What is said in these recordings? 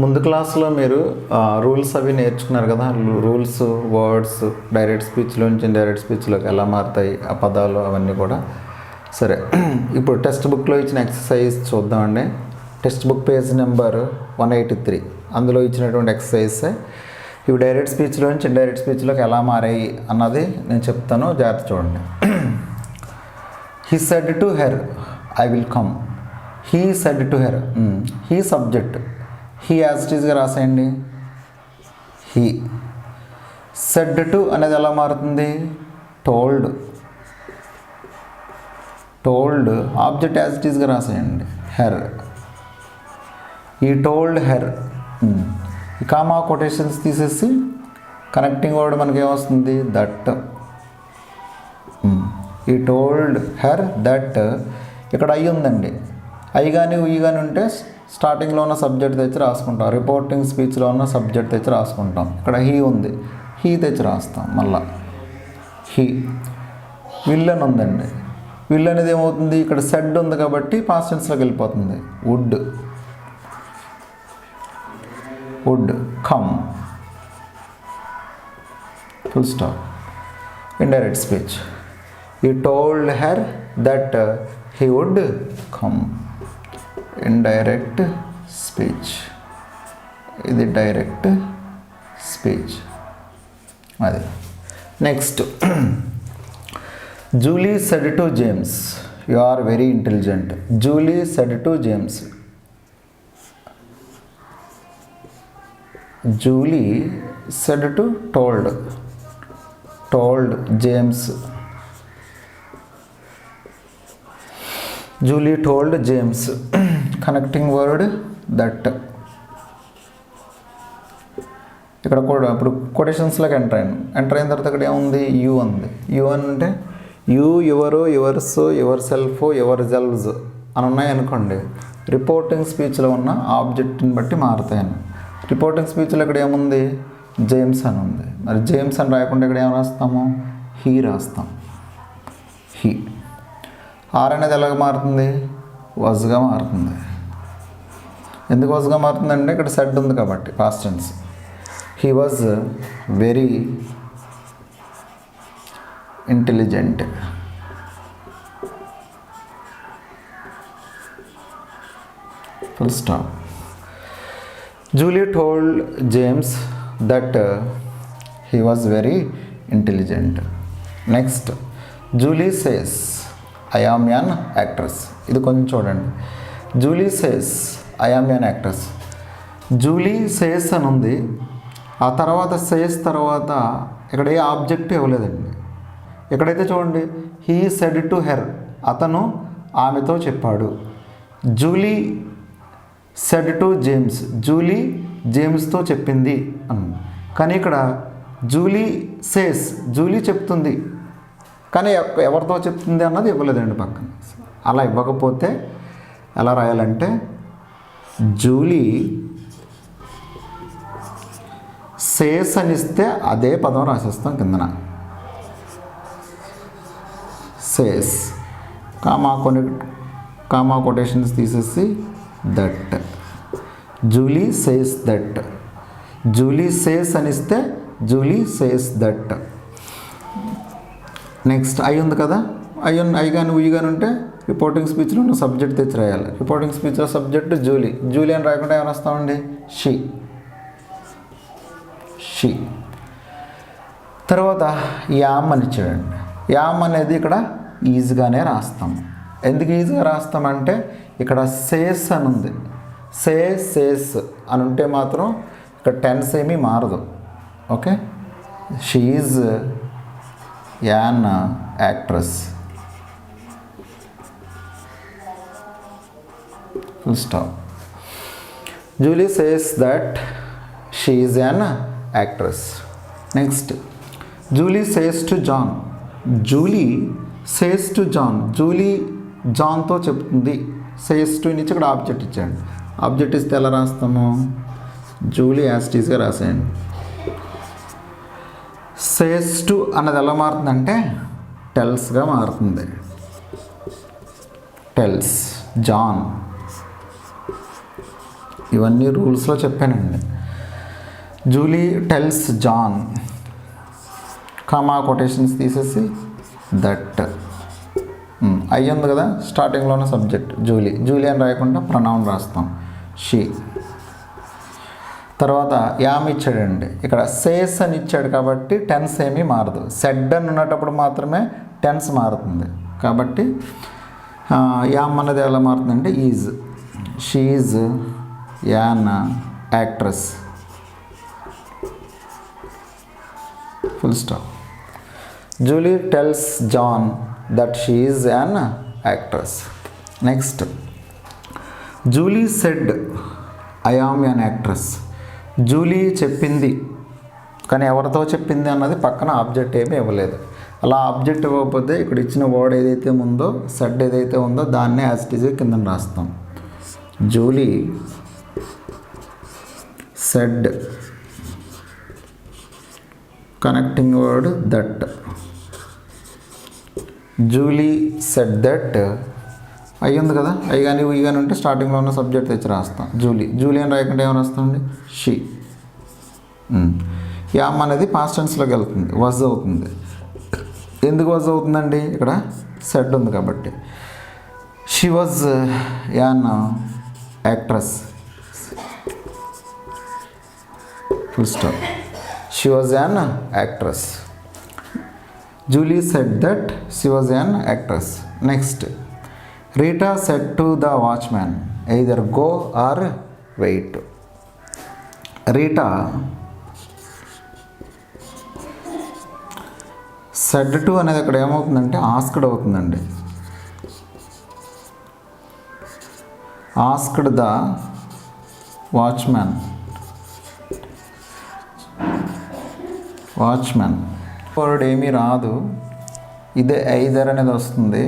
ముందు క్లాస్లో మీరు రూల్స్ అవి నేర్చుకున్నారు కదా. రూల్స్, వర్డ్స్ డైరెక్ట్ స్పీచ్లోంచి ఇండైరెక్ట్ స్పీచ్లోకి ఎలా మారుతాయి ఆ పదాలు అవన్నీ కూడా. సరే, ఇప్పుడు టెక్స్ట్ బుక్లో ఇచ్చిన ఎక్సర్సైజ్ చూద్దామండి. టెక్స్ట్ బుక్ పేజ్ నెంబర్ 183 అందులో ఇచ్చినటువంటి ఎక్సర్సైజ్. ఇవి డైరెక్ట్ స్పీచ్లోంచి ఇండైరెక్ట్ స్పీచ్లోకి ఎలా మారాయి అన్నది నేను చెప్తాను, జాగ్రత్త చూడండి. He said to her I will come. He said to her, he subject, he as it ఈస్గా రాసేయండి. హీ. సెడ్ టు అనేది ఎలా మారుతుంది? Told. Told object as it ఈస్గా రాసేయండి. హెర్. He told her. ఈ కామా కొటేషన్స్ తీసేసి కనెక్టింగ్ వర్డ్ మనకి ఏమొస్తుంది? That. He told her that. ఇక్కడ ఐ ఉందండి. ఐ కానీ ఉయ్ కానీ ఉంటే స్టార్టింగ్లో ఉన్న సబ్జెక్ట్ తెచ్చి రాసుకుంటాం. రిపోర్టింగ్ స్పీచ్లో ఉన్న సబ్జెక్ట్ తెచ్చి రాసుకుంటాం. ఇక్కడ హీ ఉంది, హీ తెచ్చి రాస్తాం. మళ్ళా హీ. విల్ అని ఉందండి. విల్ అనేది ఏమవుతుంది? ఇక్కడ సెడ్ ఉంది కాబట్టి పాస్ట్ టెన్స్లోకి వెళ్ళిపోతుంది. Would. Would come. Full stop. Indirect speech. He told her that he would come. Indirect speech. ఇది డైరెక్ట్ స్పీచ్. అది next. Julie said to James you are very intelligent. Julie said to James. Julie said to told. Told James. Julie told James. Connecting word that. ఇక్కడ కూడా ఇప్పుడు కొటేషన్స్లోకి enter అయిన తర్వాత ఇక్కడ ఏముంది? You ఉంది. యూ అని అంటే you, your, yours, yourself, yourselves అని ఉన్నాయనుకోండి. రిపోర్టింగ్ స్పీచ్లో ఉన్న ఆబ్జెక్ట్ని బట్టి మారుతాయని. రిపోర్టింగ్ స్పీచ్లో ఇక్కడ ఏముంది? జేమ్స్ అని ఉంది. మరి జేమ్స్ అని రాయకుండా ఇక్కడ ఏం రాస్తాము? హీ రాస్తాం. హీ. ఆర్ అనేది ఎలాగ మారుతుంది? వాజ్గా మారుతుంది. ఎందుకు వాజ్గా మారుతుందంటే ఇక్కడ సెడ్ ఉంది కాబట్టి past tense. He was very intelligent. Full stop. Julie told James that he was very intelligent. Next. Julie says I am an actress. ఇది కొంచెం చూడండి. Julie says I am an actress. Julie says అని ఉంది. ఆ తర్వాత says తర్వాత ఇక్కడ ఏ object ఇవ్వలేదండి. ఎక్కడైతే చూడండి హీ సెడ్ టు హెర్, అతను ఆమెతో చెప్పాడు. Julie said to James, Julie జేమ్స్తో చెప్పింది అని. కానీ ఇక్కడ జూలీ సేస్, జూలీ చెప్తుంది కానీ ఎవరితో చెప్తుంది అన్నది ఇవ్వలేదండి పక్కన. అలా ఇవ్వకపోతే ఎలా రాయాలంటే జూలీ సేస్ అని ఇస్తే అదే పదం రాసేస్తాం కిందన. సేస్. కామా కొటేషన్స్ తీసేసి that. Julie says that. Julie says అని ఇస్తే Julie says that. Next. I ఉంది కదా. ఐ కానీ ఉయ్ కానీ ఉంటే రిపోర్టింగ్ స్పీచ్లో ఉన్న సబ్జెక్ట్ తెచ్చి రాయాలి. రిపోర్టింగ్ స్పీచ్లో సబ్జెక్ట్ జూలీ. జూలీ అని రాయకుండా ఏమైనా రాస్తామండి? షీ. షీ. తర్వాత యామ్ అని ఇచ్చాడండి. యామ్ అనేది ఇక్కడ ఈజీగానే రాస్తాం. ఎందుకు ఈజీగా రాస్తామంటే ఇక్కడ సేస్ అని ఉంది. సేస్ అని ఉంటే మాత్రం ఇక్కడ టెన్స్ ఏమీ మారదు. Okay. She is an actress. Full stop. Julie says that she is an actress. Next. Julie says to John. Julie says to John. Julie జాన్తో చెప్తుంది. సేస్ టు నుంచి ఇక్కడ ఆబ్జెక్ట్ ఇచ్చాడు. ఆబ్జెక్ట్ ఇస్తే ఎలా రాస్తాము? జూలీ యాజ్ ఇట్ ఈస్గా రాసేయండి. Says to అన్నది ఎలా మారుతుందంటే టెల్స్గా మారుతుంది. టెల్స్. జాన్. ఇవన్నీ రూల్స్లో చెప్పానండి. Julie tells John, comma quotations తీసేసి దట్. అయ్యింది కదా, స్టార్టింగ్లోనే సబ్జెక్ట్ జూలీ. జూలీ అని రాయకుండా ప్రొనౌన్ రాస్తాం, షీ. తర్వాత యామ్ ఇచ్చాడండి, ఇక్కడ సేస్ అని ఇచ్చాడు కాబట్టి టెన్స్ ఏమీ మారదు. సెడ్ అని ఉన్నప్పుడు మాత్రమే టెన్స్ మారుతుంది. కాబట్టి యామ్ అన్నది ఎలా మారుతుందంటే is. She is an actress, full stop. Julie tells John that she is an actress. Next, Julie said I am an actress. Julie చెప్పింది, కానీ ఎవరితో చెప్పింది అన్నది పక్కన ఆబ్జెక్ట్ ఏమీ ఇవ్వలేదు. అలా ఆబ్జెక్ట్ ఇవ్వకపోతే ఇక్కడ ఇచ్చిన వర్డ్ ఏదైతే ఉందో, సెడ్ ఏదైతే ఉందో దాన్నే యాజ్ ఇట్ ఈజ్ కింద రాస్తాం. Julie said, connecting word that. Julie said that అయ్యింది కదా, అయ్యి కానీ ఉయ్యి కానీ ఉంటే స్టార్టింగ్లో ఉన్న సబ్జెక్ట్ తెచ్చి రాస్తాం. జూలీ. జూలీ అని రాయకుండా ఏమైనా రాస్తామండి, షీ. యామ్ అనేది పాస్ట్ టెన్స్లోకి వెళ్తుంది, వాజ్ అవుతుంది. ఎందుకు వాజ్ అవుతుందండి, ఇక్కడ సెడ్ ఉంది కాబట్టి. She was an actress, full stop. She was an actress. Julie said that she was an actress. Next, Rita said to the watchman, either go or wait. Rita said to అనేది ఇక్కడ ఏమవుతుందంటే asked అవుతుందండి. Asked the watchman. Word ఏమీ రాదు, ఇదే either అనేది వస్తుంది.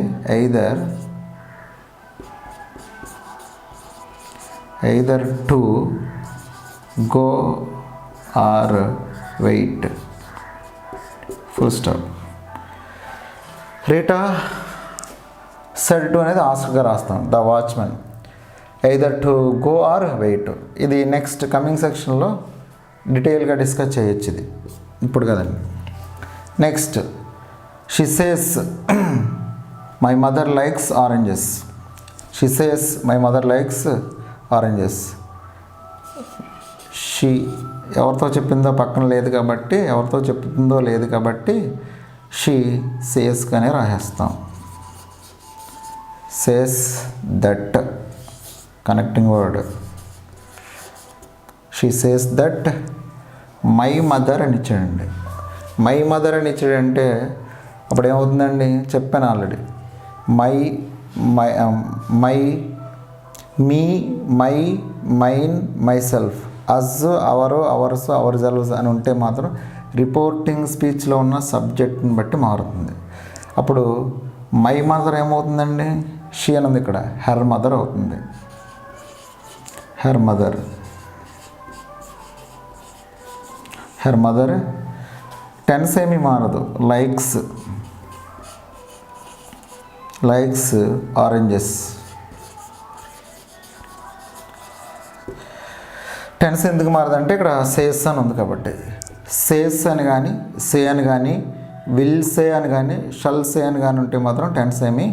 either to go or wait, full stop. Rita said to అనేది ఆస్క్గా రాస్తాం, the watchman. either to go or wait. ఇది నెక్స్ట్ కమింగ్ సెక్షన్లో డీటెయిల్గా డిస్కస్ చేయొచ్చు, ఇది ఇప్పుడు కదండి. Next, she says my mother likes oranges. She says my mother likes oranges. She ఎవరితో చెప్పిందో పక్కన లేదు కాబట్టి, ఎవరితో చెప్తుందో లేదు కాబట్టి షీ సేస్గానే రాసేస్తాం. Says that, connecting word. She says that my mother అని ఇచ్చాడండి. మై మదర్ అని ఇచ్చాడంటే అప్పుడు ఏమవుతుందండి, చెప్పాను already. My me, my, mine, myself, us, our, ours, ourselves అని ఉంటే మాత్రం రిపోర్టింగ్ స్పీచ్లో ఉన్న సబ్జెక్ట్ని బట్టి మారుతుంది. అప్పుడు మై మదర్ ఏమవుతుందండి, షీ అనేది ఇక్కడ హెర్ మదర్ అవుతుంది. Her mother. టెన్స్ ఏమీ మారదు. Likes oranges. టెన్స్ ఎందుకు మారదంటే ఇక్కడ సేస్ అని ఉంది కాబట్టి. సేస్ అని కానీ, సే అని కానీ, విల్ సే అని కానీ, షల్ సే అని కానీ ఉంటే మాత్రం టెన్స్ ఏమీ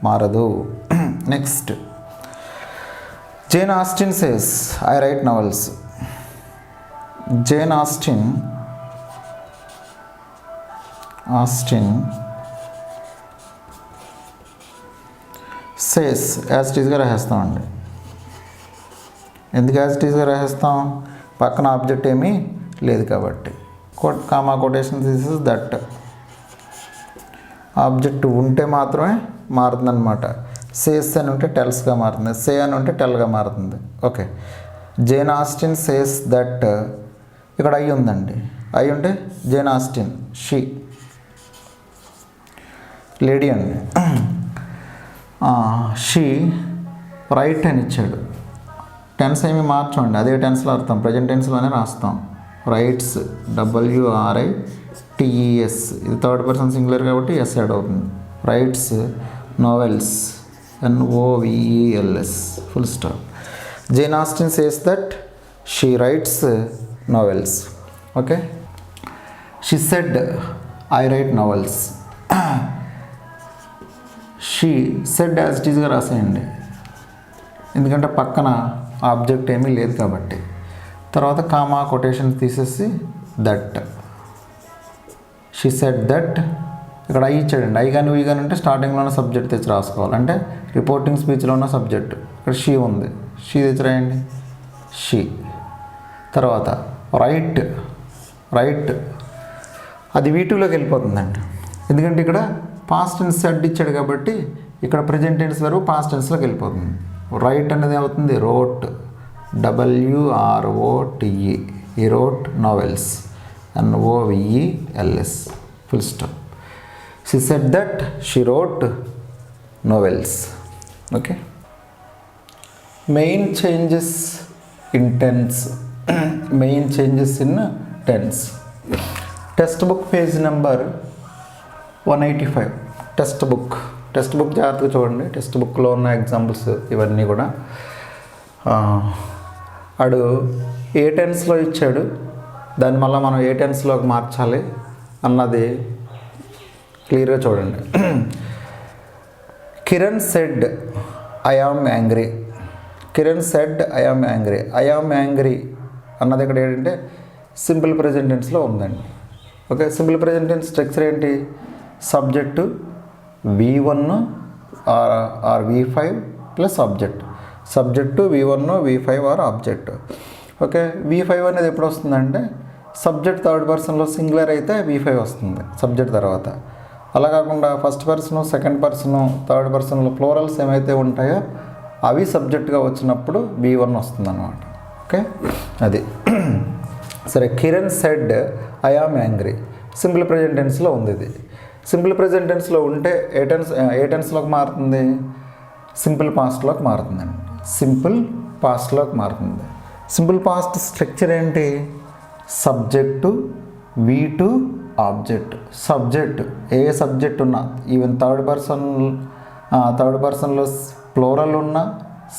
మారదు. Next, Jane Austen says I write novels. Jane Austen says as it ఈస్గా రాసేస్తామండి. ఎందుకు యాజ్ ఇట్ ఈస్గా రాసేస్తాం, పక్కన ఆబ్జెక్ట్ ఏమీ లేదు కాబట్టి. కామా కొటేషన్ తీసేసి దట్. ఆబ్జెక్ట్ ఉంటే మాత్రమే మారుతుందన్నమాట. సేస్ అని ఉంటే టెల్స్గా మారుతుంది, సే అని ఉంటే టెల్గా మారుతుంది. Okay, Jane Austen says that. ఇక్కడ అయి ఉందండి, అయి ఉంటే జేన్ ఆస్టిన్, షీ, లేడీ అండి. షీ రైట్ అని ఇచ్చాడు. టెన్స్ ఏమి మార్చండి, అదే టెన్స్లో అర్థం, ప్రజెంట్ టెన్స్లోనే రాస్తాం. రైట్స్, WRITES, ఇది థర్డ్ పర్సన్ సింగులర్ కాబట్టి ఎస్ యాడ్ అవుతుంది. Rights novels, NOVELS, full stop. Jane Austen says that she writes novels. Okay. She said, I write novels. She said as it ఈజ్గా రాసేయండి, ఎందుకంటే పక్కన ఆబ్జెక్ట్ ఏమీ లేదు కాబట్టి. తర్వాత కామా కొటేషన్స్ తీసేసి దట్. షీ సెడ్ దట్, ఇక్కడ I ఇచ్చాడండి. ఐ కానీ వీ కానీ ఉంటే స్టార్టింగ్లో ఉన్న సబ్జెక్ట్ తెచ్చి రాసుకోవాలి. అంటే రిపోర్టింగ్ స్పీచ్లో ఉన్న సబ్జెక్ట్. ఇక్కడ షీ ఉంది, షీ తెచ్చి రాయండి, షీ. తర్వాత రైట్, రైట్ అది V2లోకి వెళ్ళిపోతుందండి, ఎందుకంటే ఇక్కడ పాస్ట్ టెన్స్ సెడ్ ఇచ్చాడు కాబట్టి ఇక్కడ ప్రెజెంట్ టెన్స్ వరకు పాస్ట్ టెన్స్లోకి వెళ్ళిపోతుంది. రైట్ అనేది ఏమవుతుంది, రోట్, WROTE, ఈ wrote novels, NOVELS, full stop. She said that she wrote novels. Okay. Main changes in tense. Main changes in tense. Textbook page number 185. Text book జాగ్రత్తగా చూడండి. Text బుక్లో ఉన్న ఎగ్జాంపుల్స్ ఇవన్నీ కూడా వాడు ఏ టెన్స్లో ఇచ్చాడు, దాన్ని మళ్ళీ మనం ఏ టెన్స్లోకి మార్చాలి అన్నది క్లియర్గా చూడండి. Kiran said I am angry. Kiran said I am angry. I am angry అన్నది ఇక్కడ ఏంటంటే సింపుల్ ప్రెజెంట్ టెన్స్లో ఉందండి. Okay. Simple present tense structure ఏంటి, subject V1 or V5 plus object. Subject V1 V5 or object. Okay. V5 అనేది ఎప్పుడు వస్తుందంటే subject third పర్సన్లో singular అయితే V5 వస్తుంది సబ్జెక్ట్ తర్వాత. అలా కాకుండా first person, second person, third పర్సన్లో ఫ్లోరల్స్ ఏమైతే ఉంటాయో అవి సబ్జెక్ట్గా వచ్చినప్పుడు V1 వస్తుంది అన్నమాట. ఓకే. అది సరే. Kiran said I am angry simple present టెన్స్లో ఉంది. ఇది సింపుల్ ప్రెజెంట్ టెన్స్లో ఉంటే ఏ టెన్స్లోకి మారుతుంది, సింపుల్ పాస్ట్లోకి మారుతుందండి. సింపుల్ పాస్ట్లోకి మారుతుంది. సింపుల్ పాస్ట్ స్ట్రక్చర్ ఏంటి, సబ్జెక్టు V2 ఆబ్జెక్ట్. సబ్జెక్ట్ ఏ సబ్జెక్ట్ ఉన్నా, ఈవెన్ థర్డ్ పర్సన్లో ప్లోరల్ ఉన్నా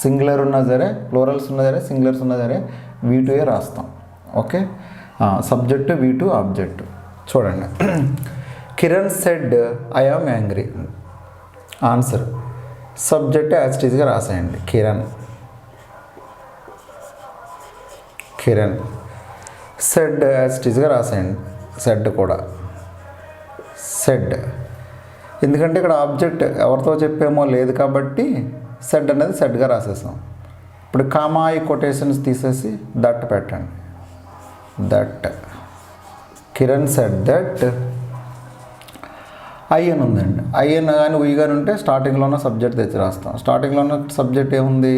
సింగులర్ ఉన్నా సరే, ప్లోరల్స్ ఉన్నా సరే, సింగులర్స్ ఉన్నా సరే V2 రాస్తాం. ఓకే. Subject V2 object. చూడండి. Kiran said I am angry. Answer subject as it ఈజ్గా రాసేయండి. కిరణ్ సెడ్ యాజ్ ఇట్ ఈజ్గా రాసేయండి. సెడ్ కూడా సెడ్, ఎందుకంటే ఇక్కడ ఆబ్జెక్ట్ ఎవరితో చెప్పేమో లేదు కాబట్టి సెడ్ అనేది సెడ్గా రాసేసాం. ఇప్పుడు కామా ఈ కొటేషన్స్ తీసేసి దట్ పెట్టండి. That. Kiran said that. I అని ఉందండి. ఐ అని కానీ వీ కానీ ఉంటే స్టార్టింగ్లో ఉన్న సబ్జెక్ట్ తెచ్చి రాస్తాం. స్టార్టింగ్లో ఉన్న సబ్జెక్ట్ ఏముంది,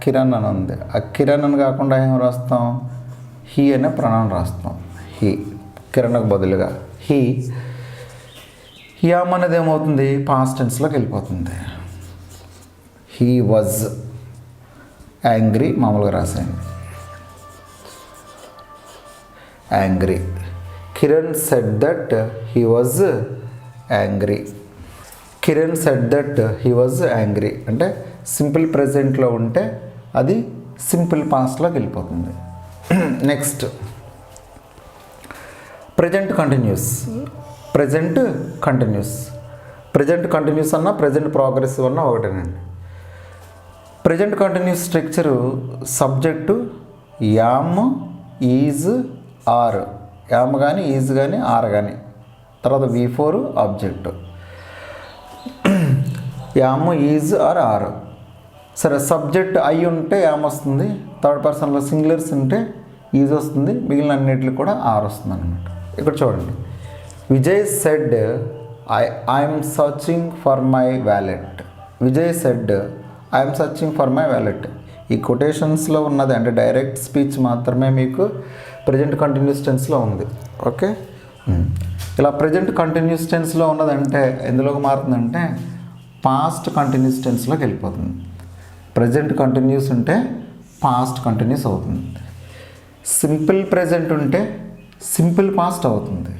కిరణ్ అని ఉంది. ఆ కిరణ్ అని కాకుండా ఏం రాస్తాం, హీ అనే ప్రణాళం రాస్తాం. హీ, కిరణ్కు బదులుగా హీ. యామ్ అనేది ఏమవుతుంది, పాస్ట్ టెన్స్లోకి వెళ్ళిపోతుంది. హీ వాజ్ యాంగ్రీ మామూలుగా రాసేయండి. Angry. Kiran said that he was angry. Kiran said that he was angry అంటే సింపుల్ ప్రెజెంట్లో ఉంటే అది సింపుల్ పాస్ట్లోకి వెళ్ళిపోతుంది. Next present continuous. Present continuous అన్న ప్రజెంట్ ప్రోగ్రెసివ్ అన్న ఒకటేనండి. Present continuous structure subject am, is, are. Am కానీ, ఈజ్ కానీ, ఆర్ కానీ, తర్వాత V4 object. Am, is or are. సరే. సబ్జెక్ట్ ఐ ఉంటే యామ్ వస్తుంది, థర్డ్ పర్సన్లో సింగులర్స్ ఉంటే ఈజ్ వస్తుంది, మిగిలిన అన్నిటికి కూడా ఆర్ వస్తుంది అనమాట. ఇక్కడ చూడండి. Vijay said I'm searching for my wallet. Vijay said I'm searching for my wallet. ఈ కొటేషన్స్లో ఉన్నది అంటే డైరెక్ట్ స్పీచ్ మాత్రమే మీకు ప్రజెంట్ కంటిన్యూస్ టెన్స్లో ఉంది. ఓకే. ఇలా ప్రజెంట్ కంటిన్యూస్ టెన్స్లో ఉన్నదంటే ఎందులోకి మారుతుందంటే పాస్ట్ కంటిన్యూస్ టెన్స్లోకి వెళ్ళిపోతుంది. ప్రజెంట్ కంటిన్యూస్ ఉంటే పాస్ట్ కంటిన్యూస్ అవుతుంది. సింపుల్ ప్రెజెంట్ ఉంటే సింపుల్ పాస్ట్ అవుతుంది.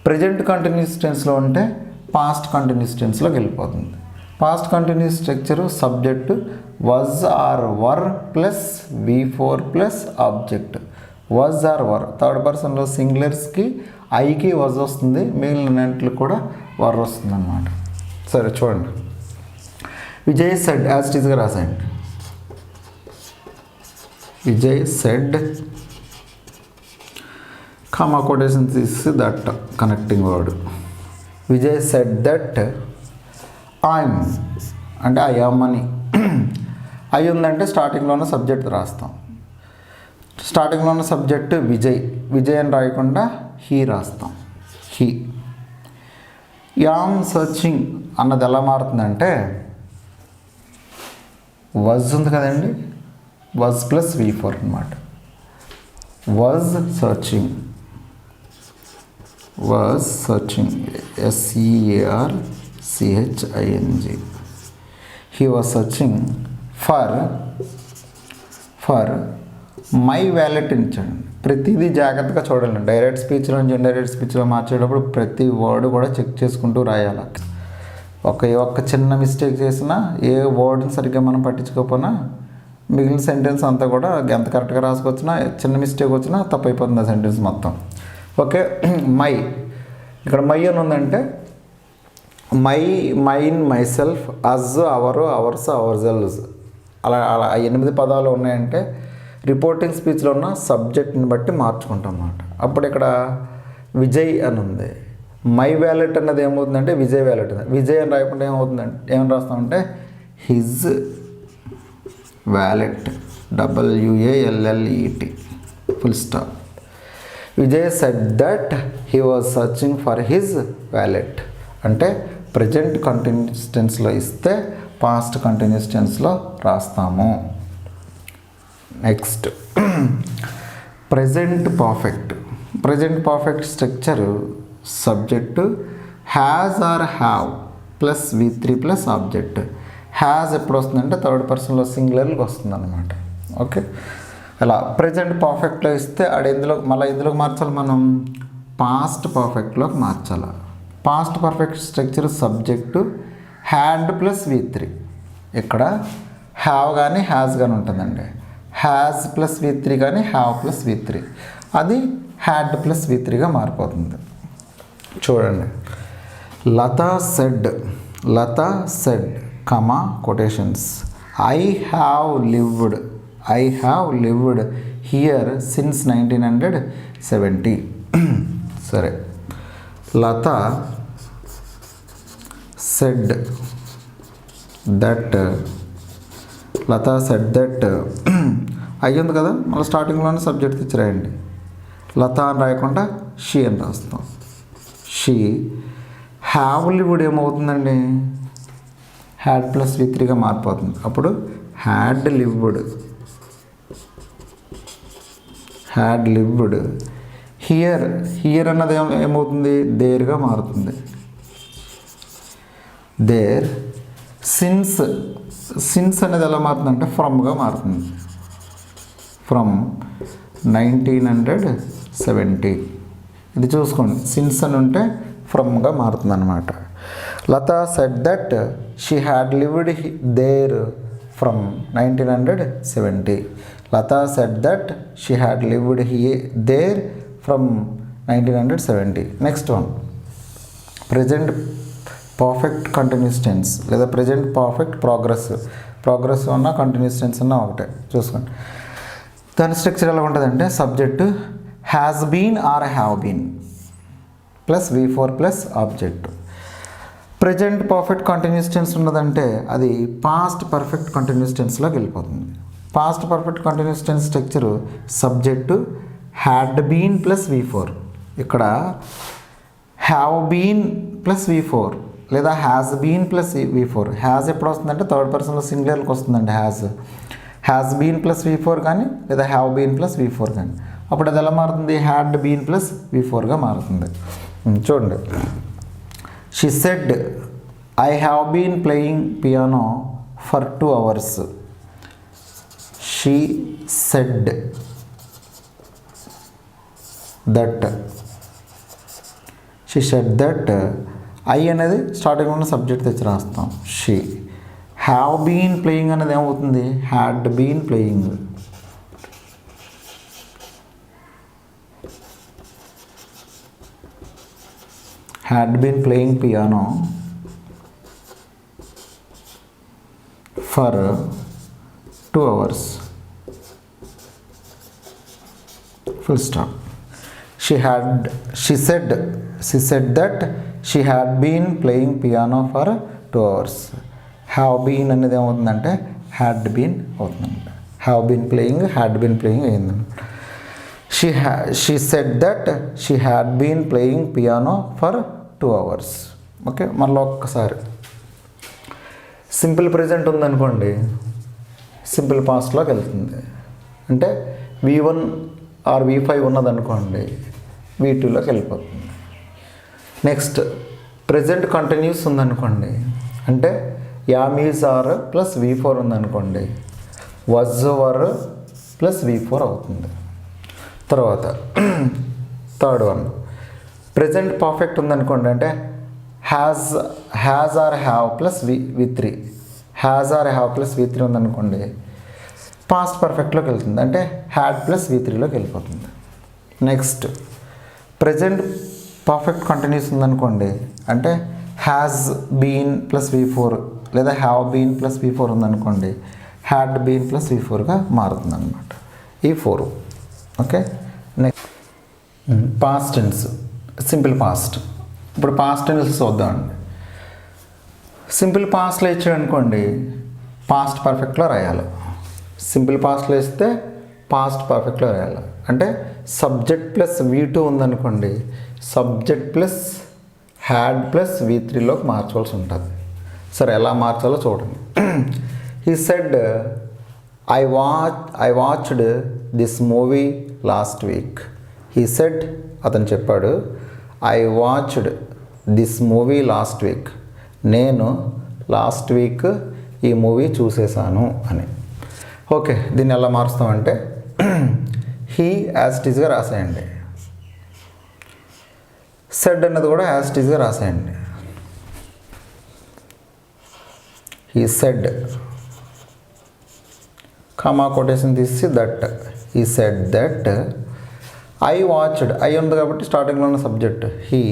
ప్రజెంట్ కంటిన్యూస్ టెన్స్లో ఉంటే పాస్ట్ కంటిన్యూస్ టెన్స్లోకి వెళ్ళిపోతుంది. Past continuous structure subject was or were plus V4 plus object. Was or were third పర్సన్లో సింగులర్స్కి ఐకి వాజ్ వస్తుంది, మిగిలినట్లు కూడా వర్ వస్తుంది అన్నమాట. సరే చూడండి, విజయ్ సెడ్ యాజ్ ఇట్ ఈస్గా రాసేయండి. విజయ్ సెడ్ కామా కొటేషన్ తీసి that connecting word. Vijay said that I'm అంటే ఐ యామ్ అని అయి ఉందంటే స్టార్టింగ్లో ఉన్న సబ్జెక్ట్ రాస్తాం. స్టార్టింగ్లో ఉన్న సబ్జెక్ట్ విజయ్, విజయ్ అని రాయకుండా హీ రాస్తాం. హీ. యామ్ సర్చింగ్ అన్నది ఎలా మారుతుందంటే వజ్ ఉంది కదండి, వజ్ ప్లస్ V4 అనమాట. Was searching, was searching SEARCHING. He was searching for my wallet ఇచ్చాడు. ప్రతిదీ జాగ్రత్తగా చూడాలి. డైరెక్ట్ స్పీచ్ నుంచి ఇండైరెక్ట్ స్పీచ్లో మార్చేటప్పుడు ప్రతి వర్డ్ కూడా చెక్ చేసుకుంటూ రాయాలి. ఒక్క చిన్న మిస్టేక్ చేసినా, ఏ వర్డ్ని సరిగ్గా మనం పట్టించుకోకపోయినా మిగిలిన సెంటెన్స్ అంతా కూడా ఎంత కరెక్ట్గా రాసుకొచ్చినా చిన్న మిస్టేక్ వచ్చినా తప్పైపోతుంది ఆ సెంటెన్స్ మొత్తం. ఓకే. మై, ఇక్కడ మై అని ఉందంటే my, mine, myself, us, our, ours, ourselves అలా 8 పదాలు ఉన్నాయంటే రిపోర్టింగ్ స్పీచ్లో ఉన్న సబ్జెక్ట్ని బట్టి మార్చుకుంటాం అన్నమాట. అప్పుడు ఇక్కడ విజయ్ అని ఉంది, మై వ్యాలెట్ అన్నది ఏమవుతుందంటే విజయ్ వ్యాలెట్. విజయ్ అని రాయకుండా ఏమవుతుందంటే ఏమని రాస్తామంటే his wallet, WALLET, full stop. Vijay said that he was searching for his wallet అంటే ప్రజెంట్ కంటిన్యూస్ టెన్స్లో ఇస్తే పాస్ట్ కంటిన్యూస్ టెన్స్లో రాస్తాము. Next present perfect. Present perfect structure subject has or have plus V3 plus object. Has ఎప్పుడు వస్తుందంటే third పర్సన్లో సింగులర్కి వస్తుంది అనమాట. Okay. అలా ప్రజెంట్ పర్ఫెక్ట్లో ఇస్తే మళ్ళీ ఎందులోకి మార్చాలి మనం, పాస్ట్ పర్ఫెక్ట్లోకి మార్చాలి. Past perfect structure subject had plus V3. ఇక్కడ హ్యావ్ కానీ హ్యాజ్ కానీ ఉంటుందండి. హ్యాజ్ ప్లస్ V3 కానీ హ్యావ్ ప్లస్ V3, అది హ్యాడ్ ప్లస్ V3గా మారిపోతుంది. చూడండి, Lata said comma quotations I have lived here since 1970. సరే, లతా సెడ్ దట్ అయ్యింది కదా, మళ్ళీ స్టార్టింగ్లోనే సబ్జెక్ట్ తెచ్చి రాయండి. లతా అని రాయకుండా షీ అని రాస్తాం. షీ హ్యావ్ లివ్డ్ ఏమవుతుందండి, హ్యాడ్ ప్లస్ V3గా మారిపోతుంది. అప్పుడు హ్యాడ్ లివ్డ్ హియర్ అన్నది ఏమవుతుంది, దేర్గా మారుతుంది. దేర్. సిన్స్ అనేది ఎలా మారుతుందంటే ఫ్రమ్గా మారుతుంది. ఫ్రమ్ 1970. ఇది చూసుకోండి, సిన్స్ అని ఉంటే ఫ్రమ్గా మారుతుంది అనమాట. Lata said that she had lived there from 1970. Lata said that she had lived there from 1970. Next one, present perfect continuous tense లేదా ప్రజెంట్ పర్ఫెక్ట్ ప్రోగ్రెస్ ఉన్న కంటిన్యూస్ టెన్స్ ఉన్న ఒకటే. చూసుకోండి, దాని స్ట్రక్చర్ ఎలా ఉంటుందంటే subject has been or have been plus V4 plus object. Present perfect continuous tense ఉన్నదంటే అది పాస్ట్ పర్ఫెక్ట్ కంటిన్యూస్ టెన్స్లోకి వెళ్ళిపోతుంది. Past perfect continuous tense structure subject had been plus V4. ఇక్కడ హ్యావ్ బీన్ ప్లస్ V4 లేదా has been plus V4. Has ఎప్పుడు వస్తుందంటే third పర్సన్లో సింగులర్కి వస్తుందండి. Has been plus V4 కానీ లేదా హ్యావ్ బీన్ ప్లస్ V4 కానీ. అప్పుడు అది ఎలా మారుతుంది, హ్యాడ్ బీన్ ప్లస్ V4గా మారుతుంది. చూడండి, she said I have been playing piano for 2 hours. She said that I అనేది స్టార్టింగ్ ఉన్న సబ్జెక్ట్ తెచ్చి రాస్తాం. షీ. హ్యావ్ బీన్ ప్లేయింగ్ అనేది ఏమవుతుంది? Had been playing. Had been playing piano for 2 hours. Full stop. She said that she had been playing piano for 2 hours. Have been అనేది ఏమవుతుందంటే had been అవుతుంది. Have been playing, had been playing అయింది. She said that she had been playing piano for 2 hours. Okay, మళ్ళీ ఒక్కసారి simple present ఉందనుకోండి, simple పాస్ట్లోకి వెళ్తుంది. అంటే V1 or V5 ఉన్నదనుకోండి, V2లోకి వెళ్ళిపోతుంది. నెక్స్ట్ ప్రెజెంట్ కంటిన్యూస్ ఉందనుకోండి, అంటే yam is are plus V4 ఉందనుకోండి, వజ్ వర్ ప్లస్ V4 అవుతుంది. తర్వాత థర్డ్ వన్ ప్రెజెంట్ పర్ఫెక్ట్ ఉందనుకోండి, అంటే has or have plus V3, has or have plus V3 ఉందనుకోండి, పాస్ట్ పర్ఫెక్ట్లోకి వెళ్తుంది. అంటే హ్యాడ్ ప్లస్ V3లోకి వెళ్ళిపోతుంది. నెక్స్ట్ ప్రెజెంట్ పర్ఫెక్ట్ కంటిన్యూస్ ఉందనుకోండి, అంటే హ్యాజ్ బీన్ ప్లస్ V4 లేదా హ్యావ్ బీన్ ప్లస్ V4 ఉందనుకోండి, హ్యాడ్ బీన్ ప్లస్ V4గా మారుతుంది అనమాట. ఈ 4. Okay, next past tense, simple past. ఇప్పుడు పాస్ట్ టెన్స్ చూద్దామండి. సింపుల్ పాస్ట్లో ఇచ్చాడు అనుకోండి, పాస్ట్ పర్ఫెక్ట్లో రాయాలి. సింపుల్ పాస్ట్లో ఇస్తే పాస్ట్ పర్ఫెక్ట్లో రాయాలి. అంటే సబ్జెక్ట్ ప్లస్ V2 ఉందనుకోండి, సబ్జెక్ట్ ప్లస్ హ్యాడ్ ప్లస్ V3లోకి మార్చవలసి ఉంటుంది. సరే, ఎలా మార్చాలో చూడండి. He said I watched this movie last week. He said, అతను చెప్పాడు, I watched this movie last week. నేను లాస్ట్ వీక్ ఈ మూవీ చూసేసాను అని. ఓకే, దీన్ని ఎలా మారుస్తామంటే హీ యాజ్ ఇట్ ఈజ్గా రాసేయండి. సెడ్ అన్నది కూడా యాజ్ ఇట్ ఈజ్గా రాసేయండి. హీ సెడ్, కామా కొటేషన్ తీసి that. He said that I watched, I ఉంది కాబట్టి స్టార్టింగ్లో ఉన్న సబ్జెక్ట్. హీ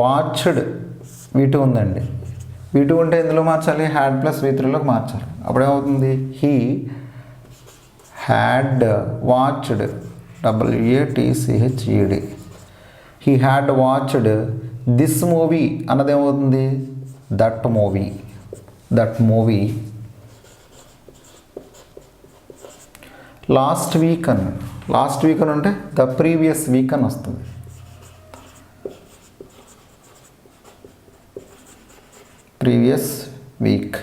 వాచ్డ్ V2 ఉందండి. V2 ఉంటే ఎందులో మార్చాలి? హ్యాడ్ ప్లస్ V3లోకి మార్చాలి. అప్పుడేమవుతుంది? He had watched, WATCHED, he had watched this movie అన్నదేమవుతుంది? దట్ మూవీ లాస్ట్ వీక్ అని అంటే ద ప్రీవియస్ వీక్ అని వస్తుంది. Previous week,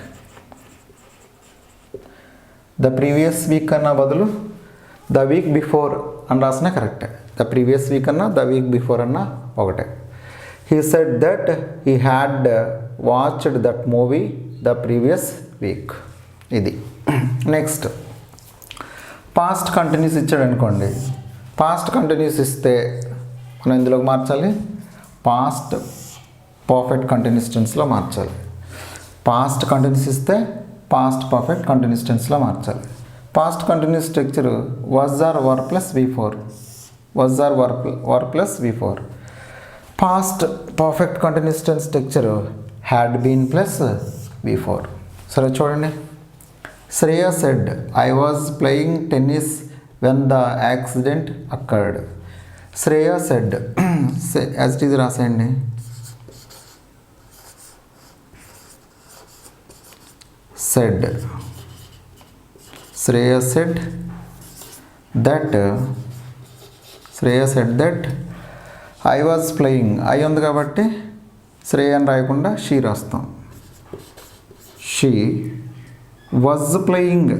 the previous week అన్న బదులు ద వీక్ బిఫోర్ అని రాసినా కరెక్టే. ద ప్రీవియస్ వీక్ అన్నా ద వీక్ బిఫోర్ అన్నా ఒకటే. He said that he had watched that movie the previous week. ఇది. నెక్స్ట్ పాస్ట్ కంటిన్యూస్ ఇచ్చాడు అనుకోండి. పాస్ట్ కంటిన్యూస్ ఇస్తే మనం ఇందులోకి మార్చాలి, పాస్ట్ పర్ఫెక్ట్ కంటిన్యూస్ టెన్స్లో మార్చాలి. పాస్ట్ కంటిన్యూస్ ఇస్తే పాస్ట్ పర్ఫెక్ట్ కంటిన్యూస్ టెన్స్లో మార్చాలి. Past continuous structure was or were plus V4, was or were plus V4. Past perfect continuous tense structure had been plus V4. సరే చూడండి. Shreya said I was playing tennis when the accident occurred. Shreya said as it is రాసేయండి. Said, Shreya said that I was playing, I ఉంది కాబట్టి శ్రేయ అని రాయకుండా she రాస్తాం. She was playing.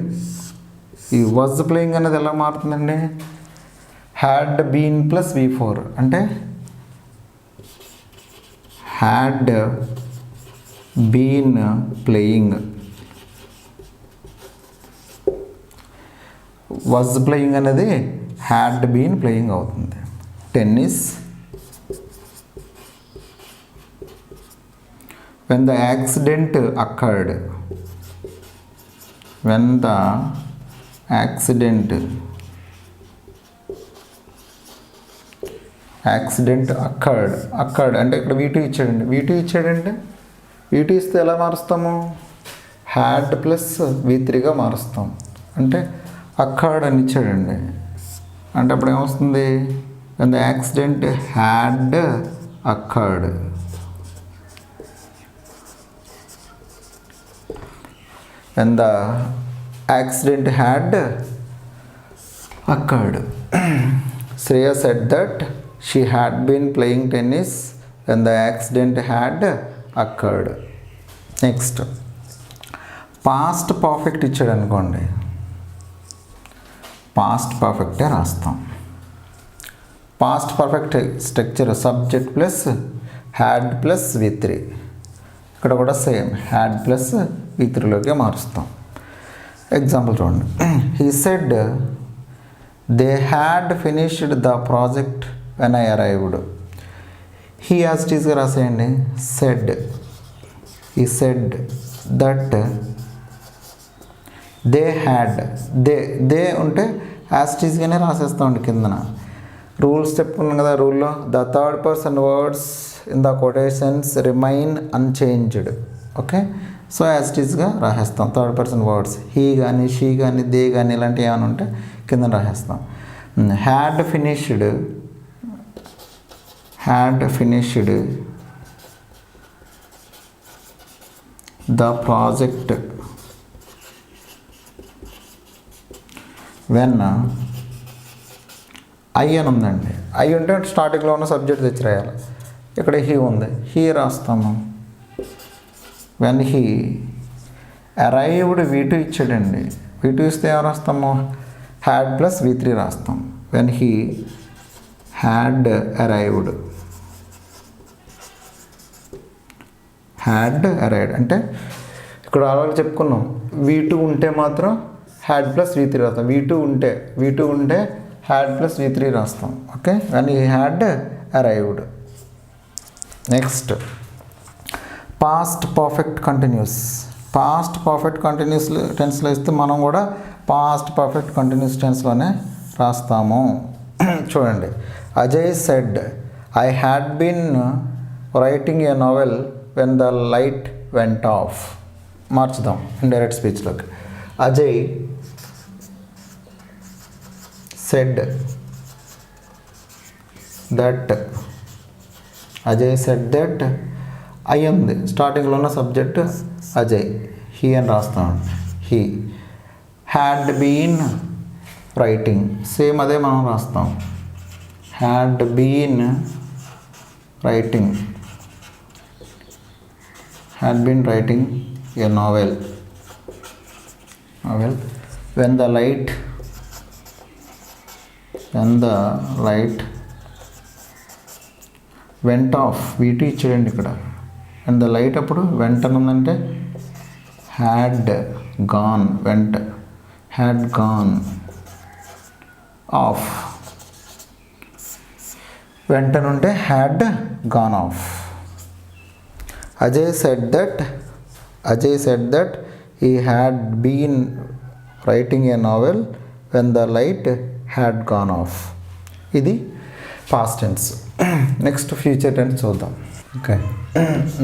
ఈ was playing అనేది ఎలా మారుతుందండి? హ్యాడ్ బీన్ ప్లస్ V4 అంటే had been playing. Was playing అనేది హ్యాడ్ బీన్ ప్లేయింగ్ అవుతుంది. Tennis when the accident occurred, when the accident occurred అంటే ఇక్కడ V2 ఇచ్చాడండి. V2 ఇచ్చాడంటే V2 ఇస్తే ఎలా మారుస్తాము? హ్యాడ్ ప్లస్ V3గా మారుస్తాం. అంటే అక్కర్డ్ అని ఇచ్చాడండి. అంటే అప్పుడు ఏమొస్తుంది? when the accident had occurred, when the accident had occurred. Shreya said that she had been playing tennis when the accident had occurred. Next, past perfect ఇచ్చాడు అనుకోండి, పాస్ట్ పర్ఫెక్టే రాస్తాం. Past perfect structure subject plus had plus V3. ఇక్కడ కూడా same had plus V3లోకి మారుస్తాం. Example చూడండి. He said they had finished the project when I arrived. He as it ఈస్గా రాసేయండి. Said, he said that they had, they ఉంటే as it ఈస్గానే రాసేస్తామండి కిందన. రూల్స్ చెప్పుకున్నాం కదా, రూల్లో the third person words in the quotations remain unchanged. Okay, so as it ఈస్గా రాసేస్తాం థర్డ్ పర్సన్ వర్డ్స్. హీ కానీ, షీ కానీ, దే కానీ ఇలాంటివి ఏమైనా ఉంటే కింద రాసేస్తాం. Had finished the project when I అని ఉందండి. ఐ ఉంటే స్టార్టింగ్లో ఉన్న సబ్జెక్ట్ తెచ్చి రాయాలి. ఇక్కడ హీ ఉంది, హీ రాస్తాము. వెన్ హీ అరైవ్డ్ V2 ఇచ్చాడండి. V2 ఇస్తే ఏం రాస్తాము? హ్యాడ్ ప్లస్ V3 రాస్తాం. వెన్ హీ హ్యాడ్ అరైవ్డ్ అంటే ఇక్కడ ఆల్రెడీ చెప్పుకున్నాం, V2 ఉంటే మాత్రం హ్యాడ్ ప్లస్ V3 రాస్తాం. V2 ఉంటే హ్యాడ్ ప్లస్ V3 రాస్తాం. Okay, when he had arrived. Next, past perfect continuous. Past perfect continuous టెన్స్లో ఇస్తే మనం కూడా పాస్ట్ పర్ఫెక్ట్ కంటిన్యూస్ టెన్స్లోనే రాస్తాము. చూడండి. Ajay said I had been writing a novel when the light went off. మార్చుదాం ఇండైరెక్ట్ స్పీచ్లోకి. అజయ్ సెడ్ దట్ ఐ ఉంది, స్టార్టింగ్లో ఉన్న సబ్జెక్ట్ అజయ్, హీ అని రాస్తాం. He had been writing, same అదే మనం రాస్తాం. Had been writing a novel when the light went off. V2 ఇచ్చాడండి ఇక్కడ. అండ్ ద లైట్ అప్పుడు వెంట ఉందంటే హ్యాడ్ గాన్ ఆఫ్. వెంటనుంటే had gone off. Ajay said that he had been writing a novel when the light had gone off. ఇది past tense. Next future tense చూద్దాం. Okay,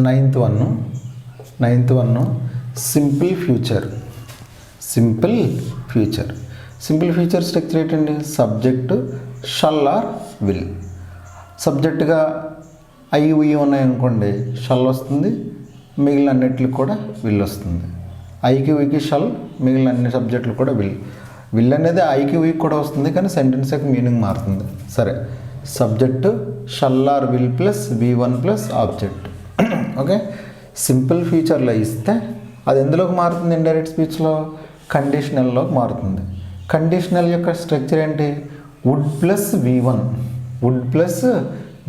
ninth one simple future structure ఏంటండి? Subject shall or will. సబ్జెక్టుగా I we ఉన్నాయనుకోండి, shall వస్తుంది, మిగిలిన అన్నిటికి కూడా will వస్తుంది. ఐకి ఉయ్కి షల్, మిగిలిన అన్ని సబ్జెక్టులు కూడా విల్ అనేది ఐకి ఉయ్కి కూడా వస్తుంది, కానీ సెంటెన్స్ యొక్క మీనింగ్ మారుతుంది. సరే, subject shall or will plus V1 plus object. Okay, simple ఫ్యూచర్లో ఇస్తే అది ఎందులోకి మారుతుంది? ఇండైరెక్ట్ స్పీచ్లో కండిషనల్లోకి మారుతుంది. కండిషనల్ యొక్క స్ట్రక్చర్ ఏంటి? వుడ్ ప్లస్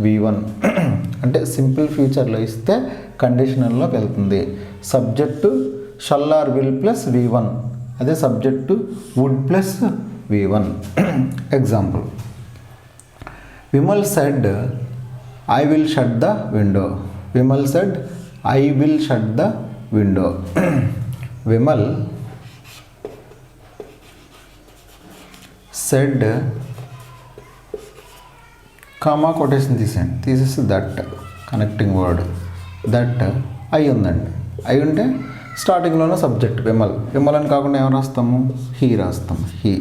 V1 అంటే సింపుల్ ఫ్యూచర్లో ఇస్తే కండిషనల్లోకి వెళ్తుంది. Subject shall or will plus V1, అదే subject would plus V1. Example, Vimal said I will shut the window. Vimal said I will shut the window. Vimal said comma quotation తీసేసి that connecting word that I ఉందండి. I ఉంటే స్టార్టింగ్లోనే subject Vimal అని కాకుండా ఏం రాస్తాము, he రాస్తాం. హీ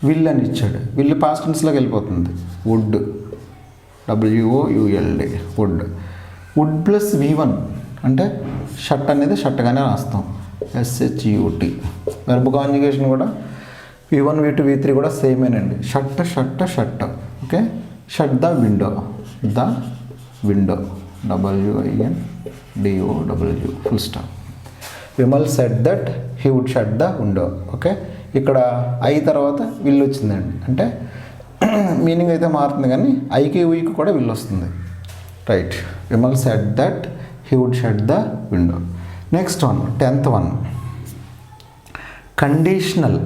విల్ అని ఇచ్చాడు, విల్ పాస్ట్ టెన్స్లోకి వెళ్ళిపోతుంది. Would WOULD would plus V1 అంటే షట్ అనేది షట్గానే రాస్తాం. SHUT వెర్బ్ కాంజుగేషన్ కూడా V1 V2 V3 కూడా సేమేనండి. Shut okay. Shut the window WINDOW full stop. Vimal said that he would shut the window. Okay. ఇక్కడ ఐ తర్వాత విల్ వచ్చిందండి, అంటే మీనింగ్ అయితే మారుతుంది కానీ ఐకి ఊకి కూడా విల్ వస్తుంది. Right. Vimal said that he would shut the window. Next one 10th one conditional.